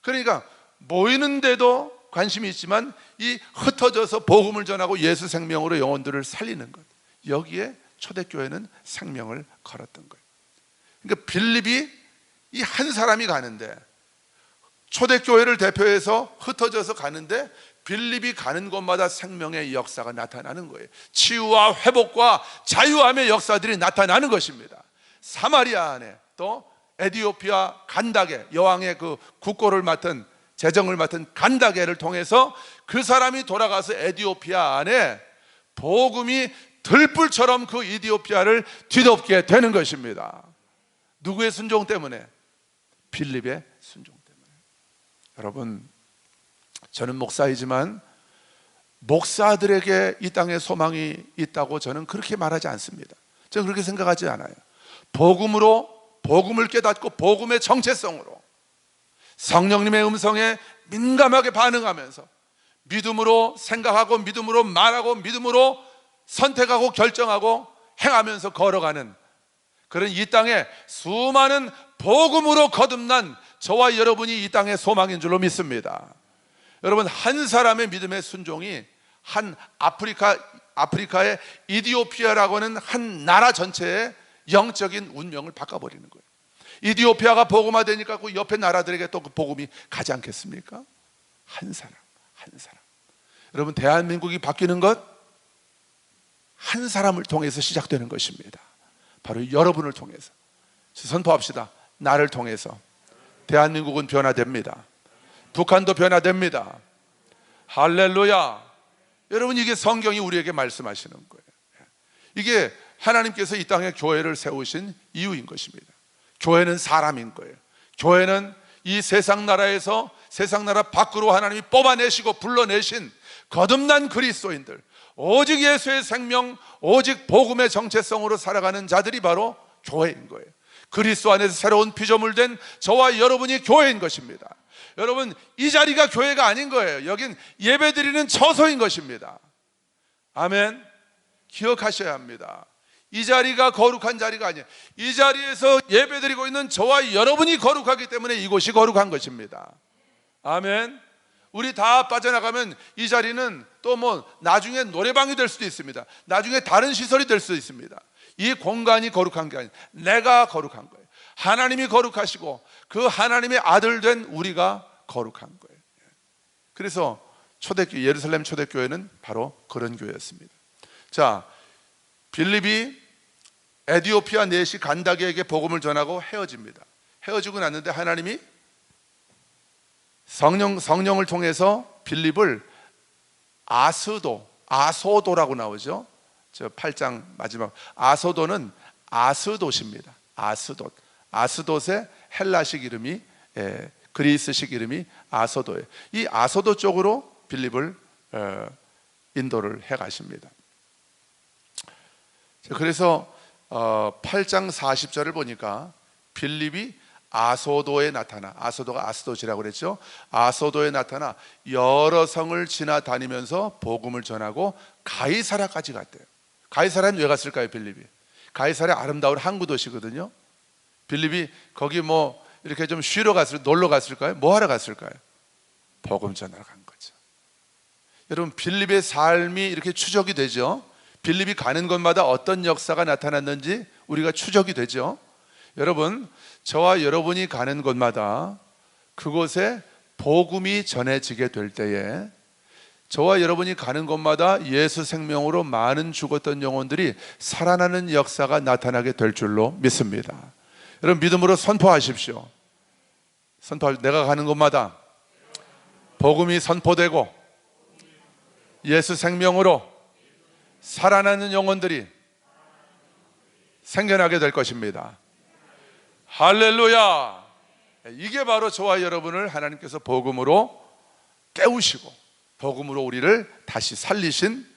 그러니까 모이는데도 관심이 있지만 이 흩어져서 복음을 전하고 예수 생명으로 영혼들을 살리는 것, 여기에 초대교회는 생명을 걸었던 거예요. 그러니까 빌립이 이 한 사람이 가는데, 초대교회를 대표해서 흩어져서 가는데 빌립이 가는 곳마다 생명의 역사가 나타나는 거예요. 치유와 회복과 자유함의 역사들이 나타나는 것입니다. 사마리아 안에 또 에디오피아 간다게, 여왕의 그 국고를 맡은, 재정을 맡은 간다게를 통해서 그 사람이 돌아가서 에디오피아 안에 복음이 들불처럼 그 에디오피아를 뒤덮게 되는 것입니다. 누구의 순종 때문에? 빌립의 순종 때문에. 여러분, 저는 목사이지만 목사들에게 이 땅에 소망이 있다고 저는 그렇게 말하지 않습니다. 저는 그렇게 생각하지 않아요. 복음을 깨닫고 복음의 정체성으로 성령님의 음성에 민감하게 반응하면서 믿음으로 생각하고 믿음으로 말하고 믿음으로 선택하고 결정하고 행하면서 걸어가는 그런 이 땅에 수많은 복음으로 거듭난 저와 여러분이 이 땅의 소망인 줄로 믿습니다. 여러분, 한 사람의 믿음의 순종이 한 아프리카의 이디오피아라고 하는 한 나라 전체의 영적인 운명을 바꿔버리는 거예요. 이디오피아가 복음화되니까 그 옆에 나라들에게 또 그 복음이 가지 않겠습니까? 한 사람. 여러분, 대한민국이 바뀌는 것 한 사람을 통해서 시작되는 것입니다. 바로 여러분을 통해서. 선포합시다. 나를 통해서 대한민국은 변화됩니다. 북한도 변화됩니다. 할렐루야. 여러분, 이게 성경이 우리에게 말씀하시는 거예요. 이게 하나님께서 이 땅에 교회를 세우신 이유인 것입니다. 교회는 사람인 거예요. 교회는 이 세상 나라에서 세상 나라 밖으로 하나님이 뽑아내시고 불러내신 거듭난 그리스도인들, 오직 예수의 생명, 오직 복음의 정체성으로 살아가는 자들이 바로 교회인 거예요. 그리스도 안에서 새로운 피조물된 저와 여러분이 교회인 것입니다. 여러분, 이 자리가 교회가 아닌 거예요. 여긴 예배드리는 처소인 것입니다. 아멘. 기억하셔야 합니다. 이 자리가 거룩한 자리가 아니에요. 이 자리에서 예배드리고 있는 저와 여러분이 거룩하기 때문에 이곳이 거룩한 것입니다. 아멘. 우리 다 빠져나가면 이 자리는 또 뭐 나중에 노래방이 될 수도 있습니다. 나중에 다른 시설이 될 수도 있습니다. 이 공간이 거룩한 게 아니에요. 내가 거룩한 거예요. 하나님이 거룩하시고 그 하나님의 아들 된 우리가 거룩한 거예요. 그래서 예루살렘 초대교회는 바로 그런 교회였습니다. 자, 빌립이 에디오피아 내시 간다게에게 복음을 전하고 헤어집니다. 헤어지고 났는데 하나님이 성령을 통해서 빌립을 아소도라고 나오죠. 저 8장 마지막 아소도는 아스돗입니다. 아스돗의 헬라식 이름이 그리스식 이름이 아소도예요. 이 아소도 쪽으로 빌립을 인도를 해 가십니다. 그래서 8장 40절을 보니까 빌립이 아소도에 나타나, 아소도가 아스도시라고 그랬죠. 아소도에 나타나 여러 성을 지나다니면서 복음을 전하고 가이사라까지 갔대요. 가이사라는 왜 갔을까요? 빌립이 가이사라 아름다운 항구 도시거든요. 빌립이 거기 뭐 이렇게 좀 쉬러 놀러 갔을까요? 뭐 하러 갔을까요? 복음 전하러 간 거죠. 여러분, 빌립의 삶이 이렇게 추적이 되죠. 빌립이 가는 곳마다 어떤 역사가 나타났는지 우리가 추적이 되죠. 여러분, 저와 여러분이 가는 곳마다 그곳에 복음이 전해지게 될 때에 저와 여러분이 가는 곳마다 예수 생명으로 많은 죽었던 영혼들이 살아나는 역사가 나타나게 될 줄로 믿습니다. 여러분, 믿음으로 선포하십시오. 내가 가는 곳마다 복음이 선포되고 예수 생명으로 살아나는 영혼들이 생겨나게 될 것입니다. 할렐루야! 이게 바로 저와 여러분을 하나님께서 복음으로 깨우시고 복음으로 우리를 다시 살리신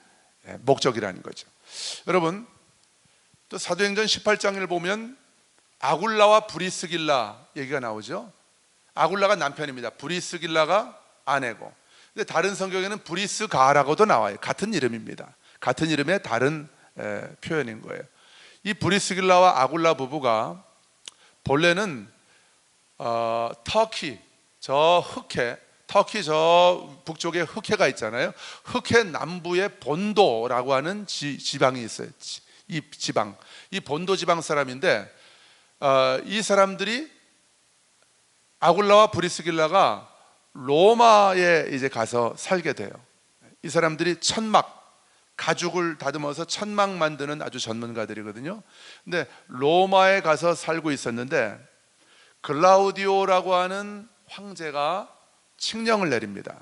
목적이라는 거죠. 여러분, 또 사도행전 18장을 보면 아굴라와 브리스길라 얘기가 나오죠. 아굴라가 남편입니다. 브리스길라가 아내고, 근데 다른 성경에는 브리스가라고도 나와요. 같은 이름입니다. 같은 이름의 다른 표현인 거예요. 이 브리스길라와 아굴라 부부가 본래는 터키 저 북쪽에 흑해가 있잖아요. 흑해 남부의 본도라고 하는 지방이 있어요. 이 본도 지방 사람인데 이 사람들이 아굴라와 브리스길라가 로마에 이제 가서 살게 돼요. 이 사람들이 가죽을 다듬어서 천막 만드는 아주 전문가들이거든요. 근데 로마에 가서 살고 있었는데 글라우디오라고 하는 황제가 칙령을 내립니다.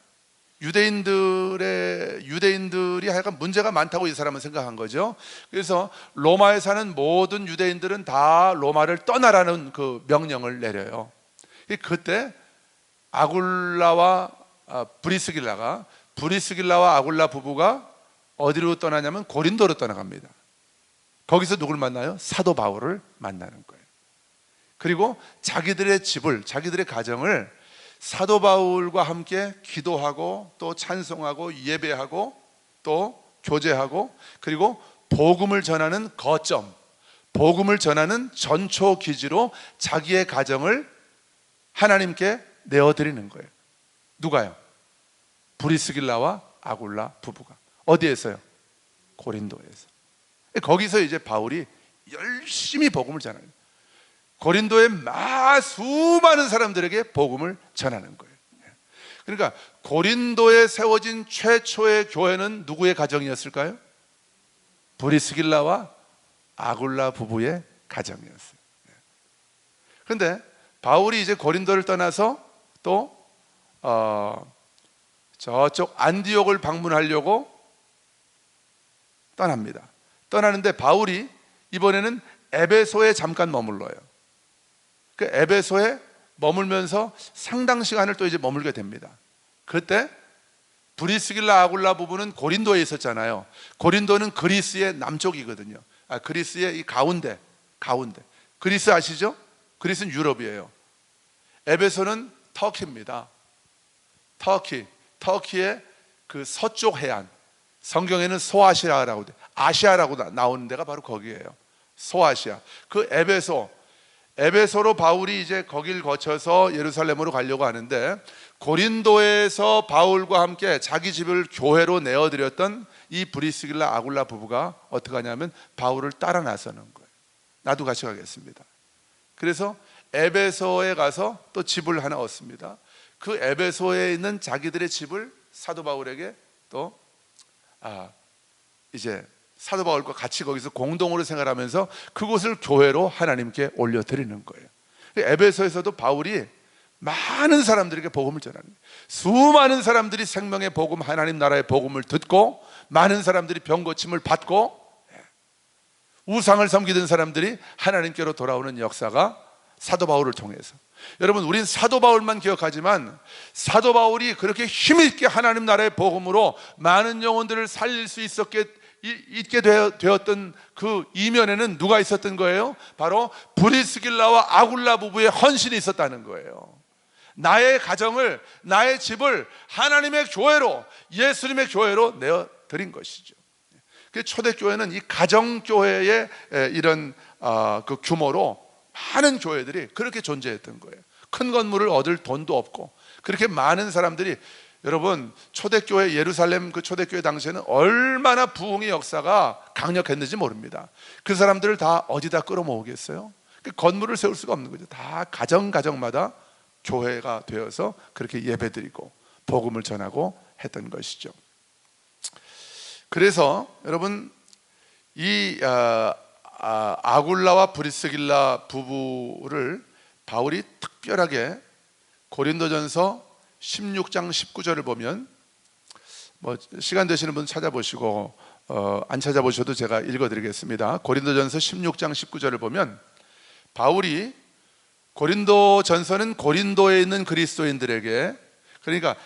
유대인들이 하여간 문제가 많다고 이 사람은 생각한 거죠. 그래서 로마에 사는 모든 유대인들은 다 로마를 떠나라는 그 명령을 내려요. 그때 아굴라와 브리스길라와 아굴라 부부가 어디로 떠나냐면 고린도로 떠나갑니다. 거기서 누굴 만나요? 사도 바울을 만나는 거예요. 그리고 자기들의 가정을 사도 바울과 함께 기도하고 또 찬송하고 예배하고 또 교제하고, 그리고 복음을 전하는 거점, 복음을 전하는 전초 기지로 자기의 가정을 하나님께 내어드리는 거예요. 누가요? 브리스길라와 아굴라 부부가. 어디에서요? 고린도에서. 거기서 이제 바울이 열심히 복음을 전하는 거예요. 고린도의 수많은 사람들에게 복음을 전하는 거예요. 그러니까 고린도에 세워진 최초의 교회는 누구의 가정이었을까요? 브리스길라와 아굴라 부부의 가정이었어요. 그런데 바울이 이제 고린도를 떠나서 또 저쪽 안디옥을 방문하려고 떠납니다. 떠나는데 바울이 이번에는 에베소에 잠깐 머물러요. 그 에베소에 머물면서 상당 시간을 또 이제 머물게 됩니다. 그때 브리스길라 아굴라 부부는 고린도에 있었잖아요. 고린도는 그리스의 남쪽이거든요. 그리스의 이 가운데. 그리스 아시죠? 그리스는 유럽이에요. 에베소는 터키입니다. 터키의 그 서쪽 해안, 성경에는 소아시아라고 돼. 아시아라고 나오는 데가 바로 거기에요. 소아시아. 그 에베소로 바울이 이제 거길 거쳐서 예루살렘으로 가려고 하는데, 고린도에서 바울과 함께 자기 집을 교회로 내어드렸던 이 브리스길라 아굴라 부부가 어떻게 하냐면 바울을 따라 나서는 거예요. 나도 같이 가겠습니다. 그래서 에베소에 가서 또 집을 하나 얻습니다. 그 에베소에 있는 자기들의 집을 사도 바울에게 또 이제 사도 바울과 같이 거기서 공동으로 생활하면서 그곳을 교회로 하나님께 올려드리는 거예요. 에베소에서도 바울이 많은 사람들에게 복음을 전하는 거예요. 수많은 사람들이 생명의 복음, 하나님 나라의 복음을 듣고, 많은 사람들이 병 고침을 받고, 우상을 섬기던 사람들이 하나님께로 돌아오는 역사가 사도 바울을 통해서. 여러분, 우린 사도 바울만 기억하지만 사도 바울이 그렇게 힘있게 하나님 나라의 복음으로 많은 영혼들을 살릴 수 있게 되었던 그 이면에는 누가 있었던 거예요? 바로 브리스길라와 아굴라 부부의 헌신이 있었다는 거예요. 나의 가정을, 나의 집을 하나님의 교회로, 예수님의 교회로 내어드린 것이죠. 그 초대교회는 이 가정교회의 이런 그 규모로 많은 교회들이 그렇게 존재했던 거예요. 큰 건물을 얻을 돈도 없고, 그렇게 많은 사람들이, 여러분 초대교회, 예루살렘 그 초대교회 당시에는 얼마나 부흥의 역사가 강력했는지 모릅니다. 그 사람들을 다 어디다 끌어모으겠어요? 그 건물을 세울 수가 없는 거죠. 다 가정마다 교회가 되어서 그렇게 예배드리고 복음을 전하고 했던 것이죠. 그래서 여러분, 이 아굴라와 브리스길라 부부를 바울이 특별하게 고린도전서 16장 19절을 보면, 뭐 시간 되시는 분 찾아보시고 안 찾아보셔도 제가 읽어드리겠습니다. 고린도전서 16장 19절을 보면, 바울이, 고린도전서는 고린도에 있는 그리스도인들에게, 그러니까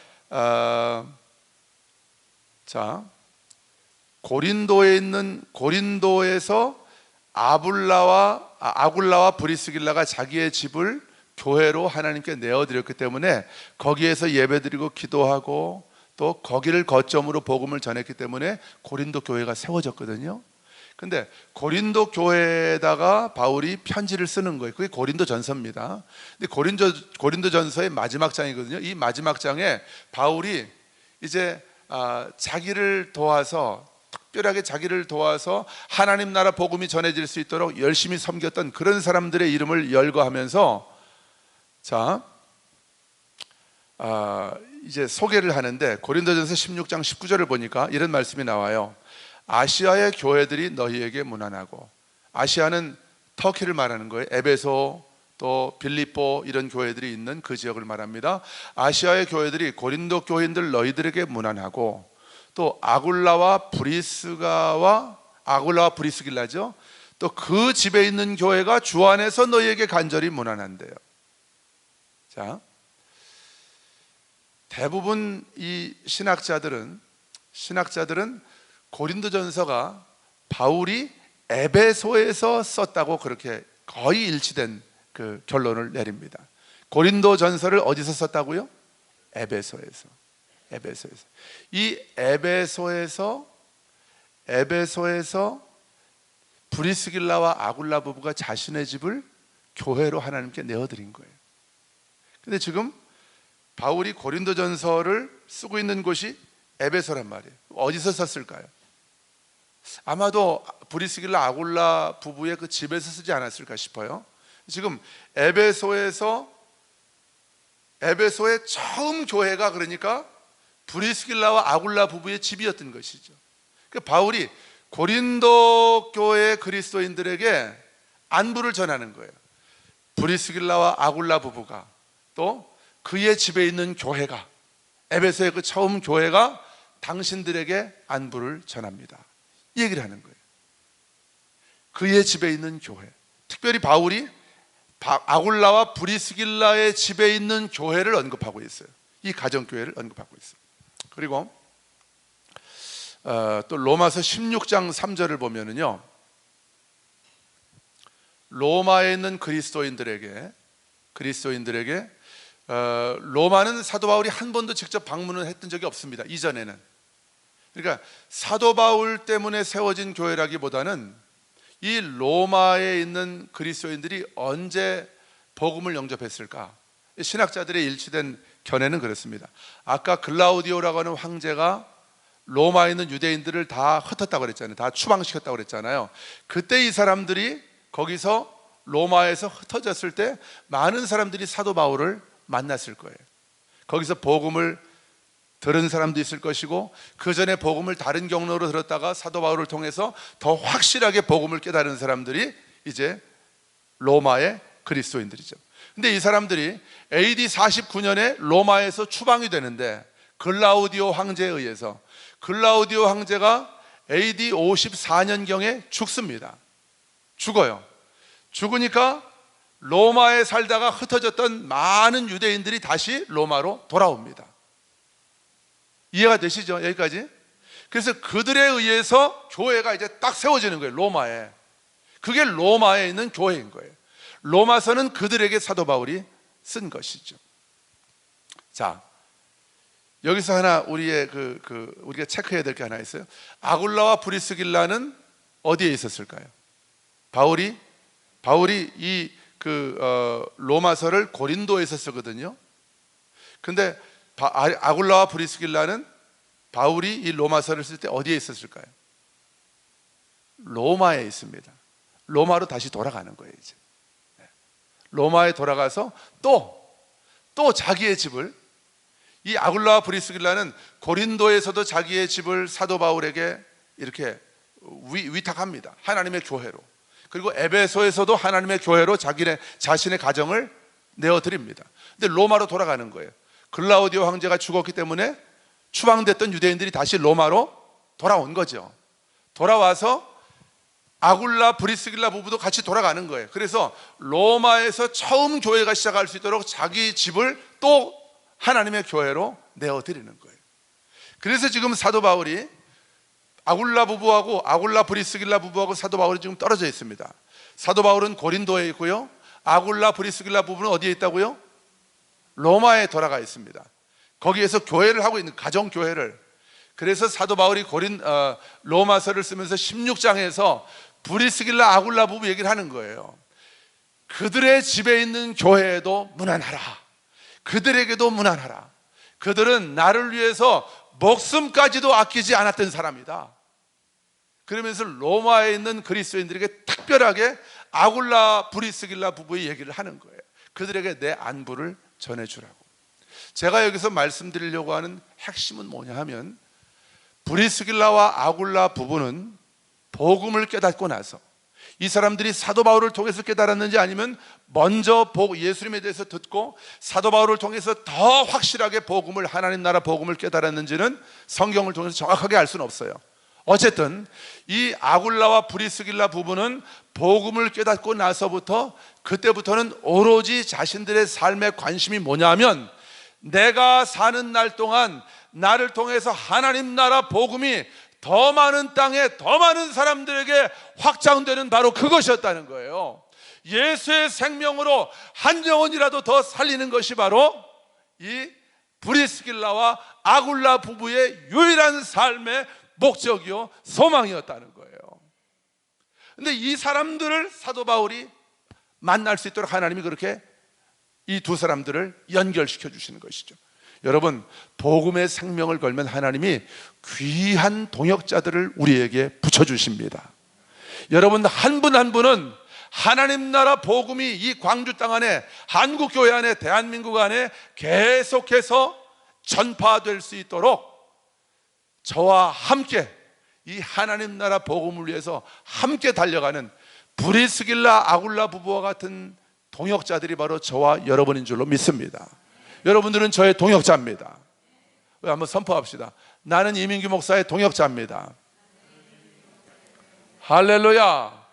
고린도에서 아굴라와 브리스길라가 자기의 집을 교회로 하나님께 내어드렸기 때문에 거기에서 예배드리고 기도하고 또 거기를 거점으로 복음을 전했기 때문에 고린도 교회가 세워졌거든요. 근데 고린도 교회에다가 바울이 편지를 쓰는 거예요. 그게 고린도 전서입니다. 근데 고린도 전서의 마지막 장이거든요. 이 마지막 장에 바울이 이제 자기를 도와서, 특별하게 자기를 도와서 하나님 나라 복음이 전해질 수 있도록 열심히 섬겼던 그런 사람들의 이름을 열거하면서 이제 소개를 하는데, 고린도전서 16장 19절을 보니까 이런 말씀이 나와요. 아시아의 교회들이 너희에게 문안하고, 아시아는 터키를 말하는 거예요. 에베소, 또 빌립보, 이런 교회들이 있는 그 지역을 말합니다. 아시아의 교회들이 고린도 교인들 너희들에게 문안하고, 또 아굴라와 브리스길라죠. 또 그 집에 있는 교회가 주 안에서 너희에게 간절히 문안한대요. 자, 대부분 이 신학자들은 고린도전서가 바울이 에베소에서 썼다고 그렇게 거의 일치된 그 결론을 내립니다. 고린도전서를 어디서 썼다고요? 에베소에서. 이 에베소에서 브리스길라와 아굴라 부부가 자신의 집을 교회로 하나님께 내어드린 거예요. 근데 지금 바울이 고린도전서를 쓰고 있는 곳이 에베소란 말이에요. 어디서 썼을까요? 아마도 브리스길라 아굴라 부부의 그 집에서 쓰지 않았을까 싶어요. 지금 에베소의 처음 교회가, 그러니까 브리스길라와 아굴라 부부의 집이었던 것이죠. 그러니까 바울이 고린도 교회 그리스도인들에게 안부를 전하는 거예요. 브리스길라와 아굴라 부부가, 또 그의 집에 있는 교회가, 에베소의 그 처음 교회가 당신들에게 안부를 전합니다, 이 얘기를 하는 거예요. 그의 집에 있는 교회, 특별히 바울이 아굴라와 브리스길라의 집에 있는 교회를 언급하고 있어요. 이 가정교회를 언급하고 있어요. 그리고 또 로마서 16장 3절을 보면은요, 로마에 있는 그리스도인들에게 로마는 사도 바울이 한 번도 직접 방문을 했던 적이 없습니다, 이전에는. 그러니까 사도 바울 때문에 세워진 교회라기보다는 이 로마에 있는 그리스도인들이 언제 복음을 영접했을까? 신학자들의 일치된 견해는 그렇습니다. 아까 글라우디오라고 하는 황제가 로마에 있는 유대인들을 다 흩었다고 그랬잖아요. 다 추방시켰다고 그랬잖아요. 그때 이 사람들이 거기서 로마에서 흩어졌을 때 많은 사람들이 사도 바울을 만났을 거예요. 거기서 복음을 들은 사람도 있을 것이고, 그 전에 복음을 다른 경로로 들었다가 사도 바울을 통해서 더 확실하게 복음을 깨달은 사람들이 이제 로마의 그리스도인들이죠. 근데 이 사람들이 AD 49년에 로마에서 추방이 되는데, 글라우디오 황제에 의해서, 글라우디오 황제가 AD 54년경에 죽습니다. 죽어요. 죽으니까 로마에 살다가 흩어졌던 많은 유대인들이 다시 로마로 돌아옵니다. 이해가 되시죠? 여기까지? 그래서 그들에 의해서 교회가 이제 딱 세워지는 거예요. 로마에. 그게 로마에 있는 교회인 거예요. 로마서는 그들에게 사도 바울이 쓴 것이죠. 자, 여기서 하나 우리의 우리가 체크해야 될 게 하나 있어요. 아굴라와 브리스길라는 어디에 있었을까요? 바울이 이 로마서를 고린도에서 쓰거든요. 근데 아굴라와 브리스길라는 바울이 이 로마서를 쓸 때 어디에 있었을까요? 로마에 있습니다. 로마로 다시 돌아가는 거예요. 이제 로마에 돌아가서 또 자기의 집을, 이 아굴라와 브리스길라는 고린도에서도 자기의 집을 사도 바울에게 이렇게 위탁합니다. 하나님의 교회로. 그리고 에베소에서도 하나님의 교회로 자신의 가정을 내어드립니다. 근데 로마로 돌아가는 거예요. 글라우디오 황제가 죽었기 때문에 추방됐던 유대인들이 다시 로마로 돌아온 거죠. 돌아와서 아굴라 브리스길라 부부도 같이 돌아가는 거예요. 그래서 로마에서 처음 교회가 시작할 수 있도록 자기 집을 또 하나님의 교회로 내어드리는 거예요. 그래서 지금 사도 바울이 아굴라 브리스길라 부부하고 사도 바울이 지금 떨어져 있습니다. 사도 바울은 고린도에 있고요, 아굴라 브리스길라 부부는 어디에 있다고요? 로마에 돌아가 있습니다. 거기에서 교회를 하고 있는 가정교회를. 그래서 사도 바울이 로마서를 쓰면서 16장에서 브리스길라 아굴라 부부 얘기를 하는 거예요. 그들의 집에 있는 교회에도 문안하라. 그들에게도 문안하라. 그들은 나를 위해서 목숨까지도 아끼지 않았던 사람이다. 그러면서 로마에 있는 그리스도인들에게 특별하게 아굴라 브리스길라 부부의 얘기를 하는 거예요. 그들에게 내 안부를 전해주라고. 제가 여기서 말씀드리려고 하는 핵심은 뭐냐 하면, 브리스길라와 아굴라 부부는 복음을 깨닫고 나서, 이 사람들이 사도 바울을 통해서 깨달았는지 아니면 먼저 예수님에 대해서 듣고 사도 바울을 통해서 더 확실하게 하나님 나라 복음을 깨달았는지는 성경을 통해서 정확하게 알 수는 없어요. 어쨌든 이 아굴라와 브리스길라 부부는 복음을 깨닫고 나서부터, 그때부터는 오로지 자신들의 삶에 관심이 뭐냐 하면, 내가 사는 날 동안 나를 통해서 하나님 나라 복음이 더 많은 땅에 더 많은 사람들에게 확장되는 바로 그것이었다는 거예요. 예수의 생명으로 한 영혼이라도 더 살리는 것이 바로 이 브리스길라와 아굴라 부부의 유일한 삶의 목적이요 소망이었다는 거예요. 근데 이 사람들을 사도 바울이 만날 수 있도록 하나님이 그렇게 이 두 사람들을 연결시켜 주시는 것이죠. 여러분, 복음의 생명을 걸면 하나님이 귀한 동역자들을 우리에게 붙여주십니다. 여러분, 한 분 한 분은 하나님 나라 복음이 이 광주 땅 안에, 한국교회 안에, 대한민국 안에 계속해서 전파될 수 있도록 저와 함께 이 하나님 나라 복음을 위해서 함께 달려가는 브리스길라 아굴라 부부와 같은 동역자들이 바로 저와 여러분인 줄로 믿습니다. 여러분들은 저의 동역자입니다. 한번 선포합시다. 나는 이민규 목사의 동역자입니다. 할렐루야.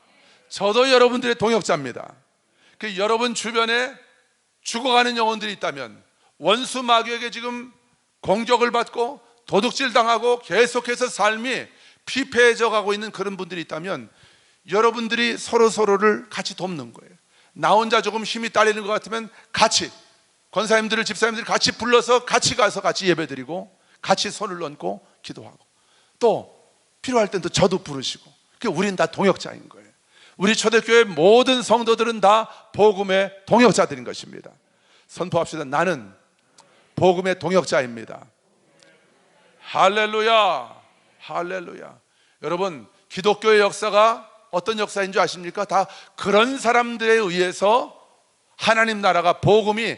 저도 여러분들의 동역자입니다. 여러분 주변에 죽어가는 영혼들이 있다면, 원수 마귀에게 지금 공격을 받고 도둑질 당하고 계속해서 삶이 피폐해져 가고 있는 그런 분들이 있다면, 여러분들이 서로를 같이 돕는 거예요. 나 혼자 조금 힘이 딸리는 것 같으면 같이 권사님들을, 집사님들을 같이 불러서 같이 가서 같이 예배드리고 같이 손을 얹고 기도하고, 또 필요할 땐 또 저도 부르시고, 우린 다 동역자인 거예요. 우리 초대교회 모든 성도들은 다 복음의 동역자들인 것입니다. 선포합시다. 나는 복음의 동역자입니다. 할렐루야. 할렐루야. 여러분, 기독교의 역사가 어떤 역사인 줄 아십니까? 다 그런 사람들에 의해서 하나님 나라 복음이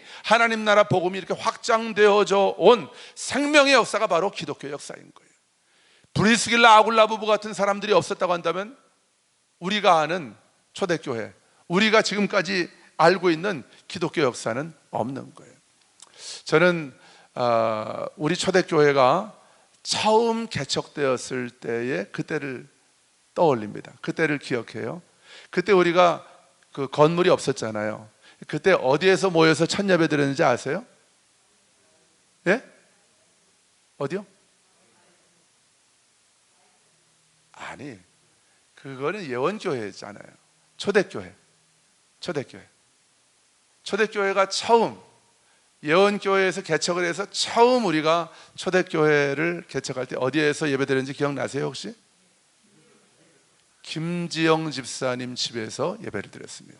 이렇게 확장되어져 온 생명의 역사가 바로 기독교 역사인 거예요. 브리스길라 아굴라 부부 같은 사람들이 없었다고 한다면 우리가 아는 초대교회, 우리가 지금까지 알고 있는 기독교 역사는 없는 거예요. 저는 우리 초대교회가 처음 개척되었을 때의 그때를 떠올립니다. 그때를 기억해요. 그때 우리가 그 건물이 없었잖아요. 그때 어디에서 모여서 첫 예배 드렸는지 아세요? 예? 어디요? 아니, 그거는 예원교회잖아요. 초대교회. 초대교회가 처음, 예원교회에서 개척을 해서 처음 우리가 초대교회를 개척할 때 어디에서 예배드렸는지 기억나세요 혹시? 김지영 집사님 집에서 예배를 드렸습니다.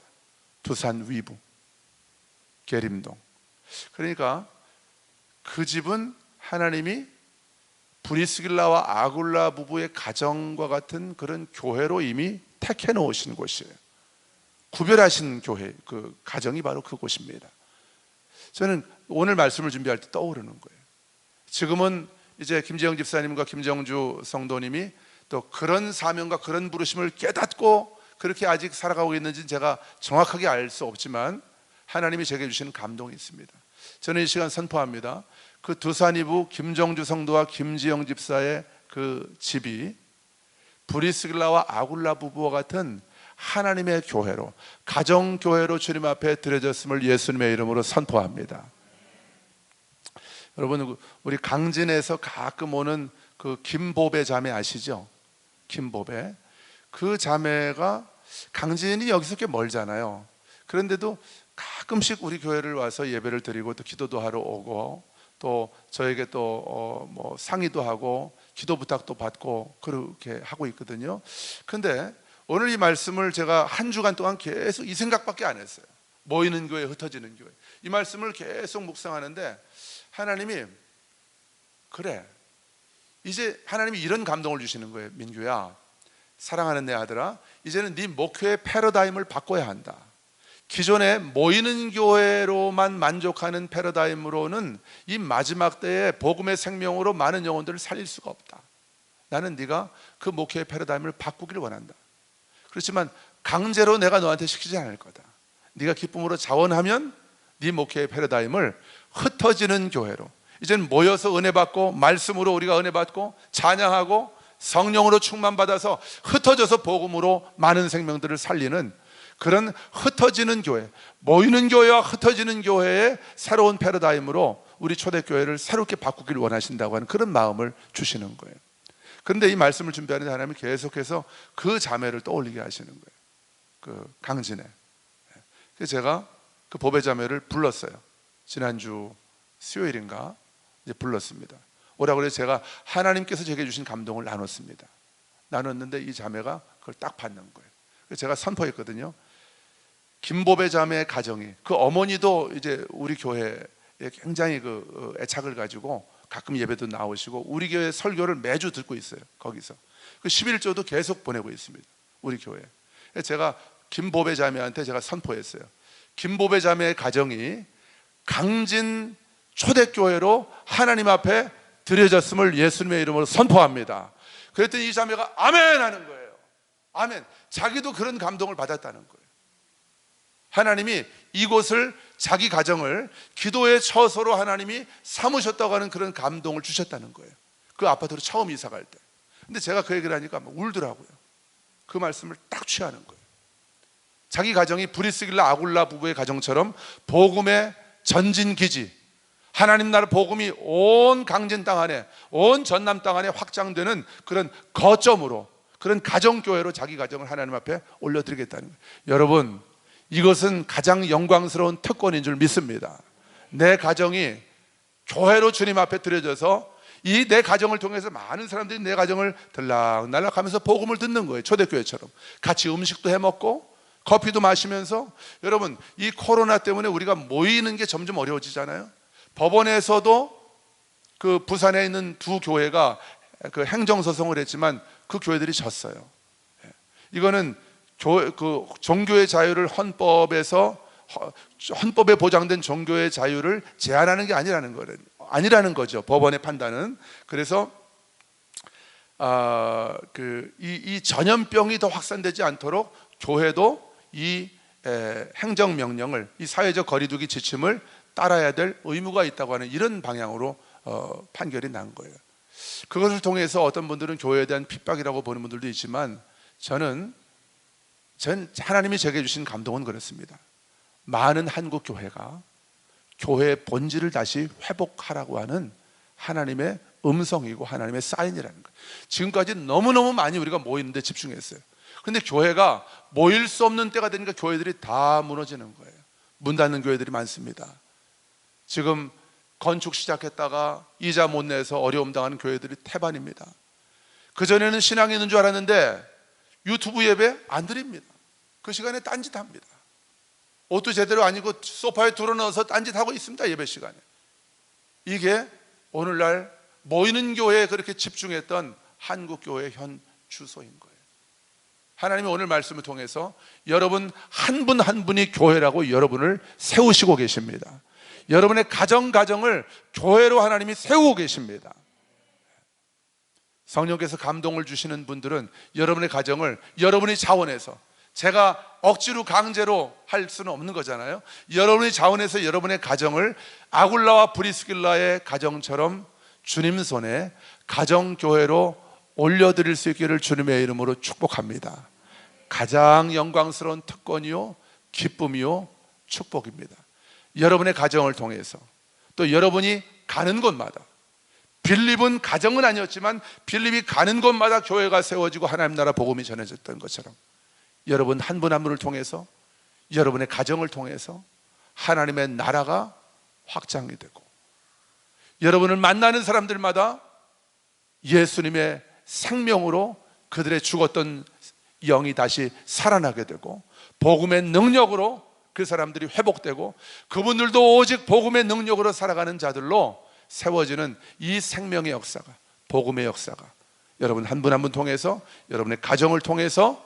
두산 위부 계림동. 그러니까 그 집은 하나님이 브리스길라와 아굴라 부부의 가정과 같은 그런 교회로 이미 택해 놓으신 곳이에요. 구별하신 교회, 그 가정이 바로 그곳입니다. 저는 오늘 말씀을 준비할 때 떠오르는 거예요. 지금은 이제 김재영 집사님과 김정주 성도님이 또 그런 사명과 그런 부르심을 깨닫고 그렇게 아직 살아가고 있는지는 제가 정확하게 알 수 없지만 하나님이 제게 주시는 감동이 있습니다. 저는 이 시간 선포합니다. 그 두산이부 김정주 성도와 김지영 집사의 그 집이 브리스길라와 아굴라 부부와 같은 하나님의 교회로, 가정교회로 주님 앞에 드려졌음을 예수님의 이름으로 선포합니다. 여러분, 우리 강진에서 가끔 오는 그 김보배 자매 아시죠? 김보배. 그 자매가 강진이 여기서 꽤 멀잖아요. 그런데도 가끔씩 우리 교회를 와서 예배를 드리고 또 기도도 하러 오고 또 저에게 또 뭐 상의도 하고 기도 부탁도 받고 그렇게 하고 있거든요. 근데 오늘 이 말씀을 제가 한 주간 동안 계속 이 생각밖에 안 했어요. 모이는 교회, 흩어지는 교회. 이 말씀을 계속 묵상하는데 하나님이 그래, 이제 하나님이 이런 감동을 주시는 거예요. 민규야, 사랑하는 내 아들아, 이제는 네 목회의 패러다임을 바꿔야 한다. 기존에 모이는 교회로만 만족하는 패러다임으로는 이 마지막 때에 복음의 생명으로 많은 영혼들을 살릴 수가 없다. 나는 네가 그 목회의 패러다임을 바꾸기를 원한다. 그렇지만 강제로 내가 너한테 시키지 않을 거다. 네가 기쁨으로 자원하면 네 목회의 패러다임을 흩어지는 교회로, 이제는 모여서 은혜 받고 말씀으로 우리가 은혜 받고 찬양하고 성령으로 충만받아서 흩어져서 복음으로 많은 생명들을 살리는 그런 흩어지는 교회, 모이는 교회와 흩어지는 교회의 새로운 패러다임으로 우리 초대교회를 새롭게 바꾸기를 원하신다고 하는 그런 마음을 주시는 거예요. 그런데 이 말씀을 준비하는 하나님이 계속해서 그 자매를 떠올리게 하시는 거예요. 그 강진에. 그래서 제가 그 보배 자매를 불렀어요. 지난주 수요일인가 이제 불렀습니다. 오라고 그래서 제가 하나님께서 제게 주신 감동을 나눴습니다. 나눴는데 이 자매가 그걸 딱 받는 거예요. 그래서 제가 선포했거든요. 김보배 자매의 가정이, 그 어머니도 이제 우리 교회에 굉장히 그 애착을 가지고 가끔 예배도 나오시고 우리 교회 설교를 매주 듣고 있어요. 거기서 그 11조도 계속 보내고 있습니다. 우리 교회. 제가 김보배 자매한테 제가 선포했어요. 김보배 자매의 가정이 강진 초대교회로 하나님 앞에 드려졌음을 예수님의 이름으로 선포합니다. 그랬더니 이 자매가 아멘 하는 거예요. 아멘. 자기도 그런 감동을 받았다는 거예요. 하나님이 이곳을, 자기 가정을 기도의 처소로 하나님이 삼으셨다고 하는 그런 감동을 주셨다는 거예요. 그 아파트로 처음 이사 갈 때. 근데 제가 그 얘기를 하니까 울더라고요. 그 말씀을 딱 취하는 거예요. 자기 가정이 브리스길라 아굴라 부부의 가정처럼 복음의 전진기지, 하나님 나라 복음이 온 강진 땅 안에, 온 전남 땅 안에 확장되는 그런 거점으로, 그런 가정교회로 자기 가정을 하나님 앞에 올려드리겠다는 거예요. 여러분, 이것은 가장 영광스러운 특권인 줄 믿습니다. 내 가정이 교회로 주님 앞에 드려져서 이 내 가정을 통해서 많은 사람들이 내 가정을 들락날락 하면서 복음을 듣는 거예요. 초대교회처럼 같이 음식도 해먹고 커피도 마시면서. 여러분, 이 코로나 때문에 우리가 모이는 게 점점 어려워지잖아요. 법원에서도 그 부산에 있는 두 교회가 그 행정소송을 했지만 그 교회들이 졌어요. 이거는 그 종교의 자유를 헌법에 보장된 종교의 자유를 제한하는 게 아니라는 거죠. 법원의 판단은. 그래서 이 전염병이 더 확산되지 않도록 교회도 이 행정명령을, 이 사회적 거리두기 지침을 따라야 될 의무가 있다고 하는 이런 방향으로 판결이 난 거예요. 그것을 통해서 어떤 분들은 교회에 대한 핍박이라고 보는 분들도 있지만 전 하나님이 제게 주신 감동은 그렇습니다. 많은 한국 교회가 교회의 본질을 다시 회복하라고 하는 하나님의 음성이고 하나님의 사인이라는 거예요. 지금까지 너무너무 많이 우리가 모이는데 집중했어요. 그런데 교회가 모일 수 없는 때가 되니까 교회들이 다 무너지는 거예요. 문 닫는 교회들이 많습니다. 지금 건축 시작했다가 이자 못 내서 어려움 당하는 교회들이 태반입니다. 그전에는 신앙이 있는 줄 알았는데 유튜브 예배 안 드립니다. 그 시간에 딴짓합니다. 옷도 제대로 안 입고 소파에 들어넣어서 딴짓하고 있습니다. 예배 시간에. 이게 오늘날 모이는 교회에 그렇게 집중했던 한국교회의 현 주소인 거예요. 하나님이 오늘 말씀을 통해서 여러분 한 분 한 분이 교회라고 여러분을 세우시고 계십니다. 여러분의 가정을 교회로 하나님이 세우고 계십니다. 성령께서 감동을 주시는 분들은 여러분의 가정을 여러분의 자원에서, 제가 억지로 강제로 할 수는 없는 거잖아요. 여러분의 자원에서 여러분의 가정을 아굴라와 브리스길라의 가정처럼 주님 손에 가정교회로 올려드릴 수 있기를 주님의 이름으로 축복합니다. 가장 영광스러운 특권이요 기쁨이요 축복입니다. 여러분의 가정을 통해서, 또 여러분이 가는 곳마다, 빌립은 가정은 아니었지만 빌립이 가는 곳마다 교회가 세워지고 하나님 나라 복음이 전해졌던 것처럼 여러분 한 분 한 분을 통해서, 여러분의 가정을 통해서 하나님의 나라가 확장이 되고, 여러분을 만나는 사람들마다 예수님의 생명으로 그들의 죽었던 영이 다시 살아나게 되고, 복음의 능력으로 그 사람들이 회복되고, 그분들도 오직 복음의 능력으로 살아가는 자들로 세워지는 이 생명의 역사가, 복음의 역사가 여러분 한 분 한 분 통해서, 여러분의 가정을 통해서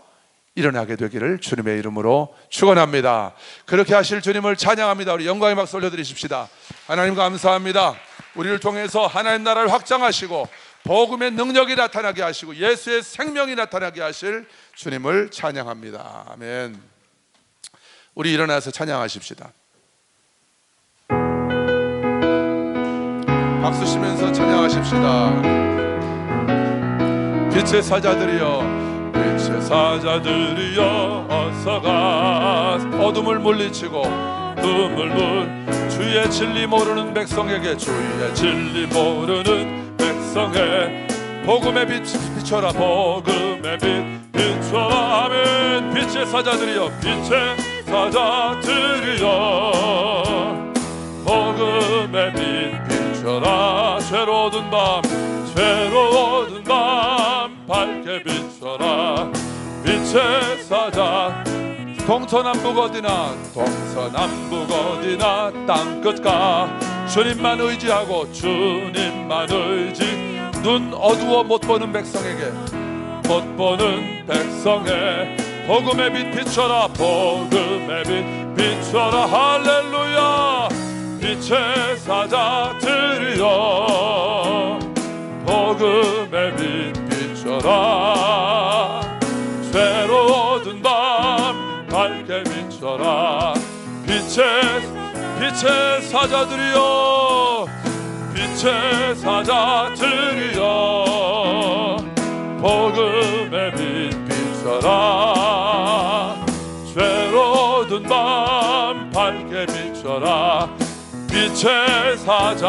일어나게 되기를 주님의 이름으로 축원합니다. 그렇게 하실 주님을 찬양합니다. 우리 영광의 박수 올려드리십시다. 하나님 감사합니다. 우리를 통해서 하나님 나라를 확장하시고 복음의 능력이 나타나게 하시고 예수의 생명이 나타나게 하실 주님을 찬양합니다. 아멘. 우리 일어나서 찬양하십시다. 박수 치면서 찬양하십시다. 빛의 사자들이여, 빛의 사자들이여 어서가 어둠을 물리치고 주의 진리 모르는 백성에게, 주의 진리 모르는 백성에 복음의 빛 비춰라, 복음의 빛 비춰라. 아멘. 빛의 사자들이여, 빛의 사자들이여 복음의 빛 비춰라. 죄로운 밤 밝게 비춰라. 빛의 사자, 동서남북 어디나 땅끝가 주님만 의지하고 주님만 의지, 눈 어두워 못 보는 백성에 복음의 빛 비춰라, 복음의 빛 비춰라. 할렐루야. 빛의 사자들이여 복음의 빛 비춰라. 괴로운 밤 밝게 비춰라. 빛의 사자들이여, 빛의 사자들이여 복음의 빛 비춰라. 괴로운 밤 밝게 비춰라. 빛의 사자들이여.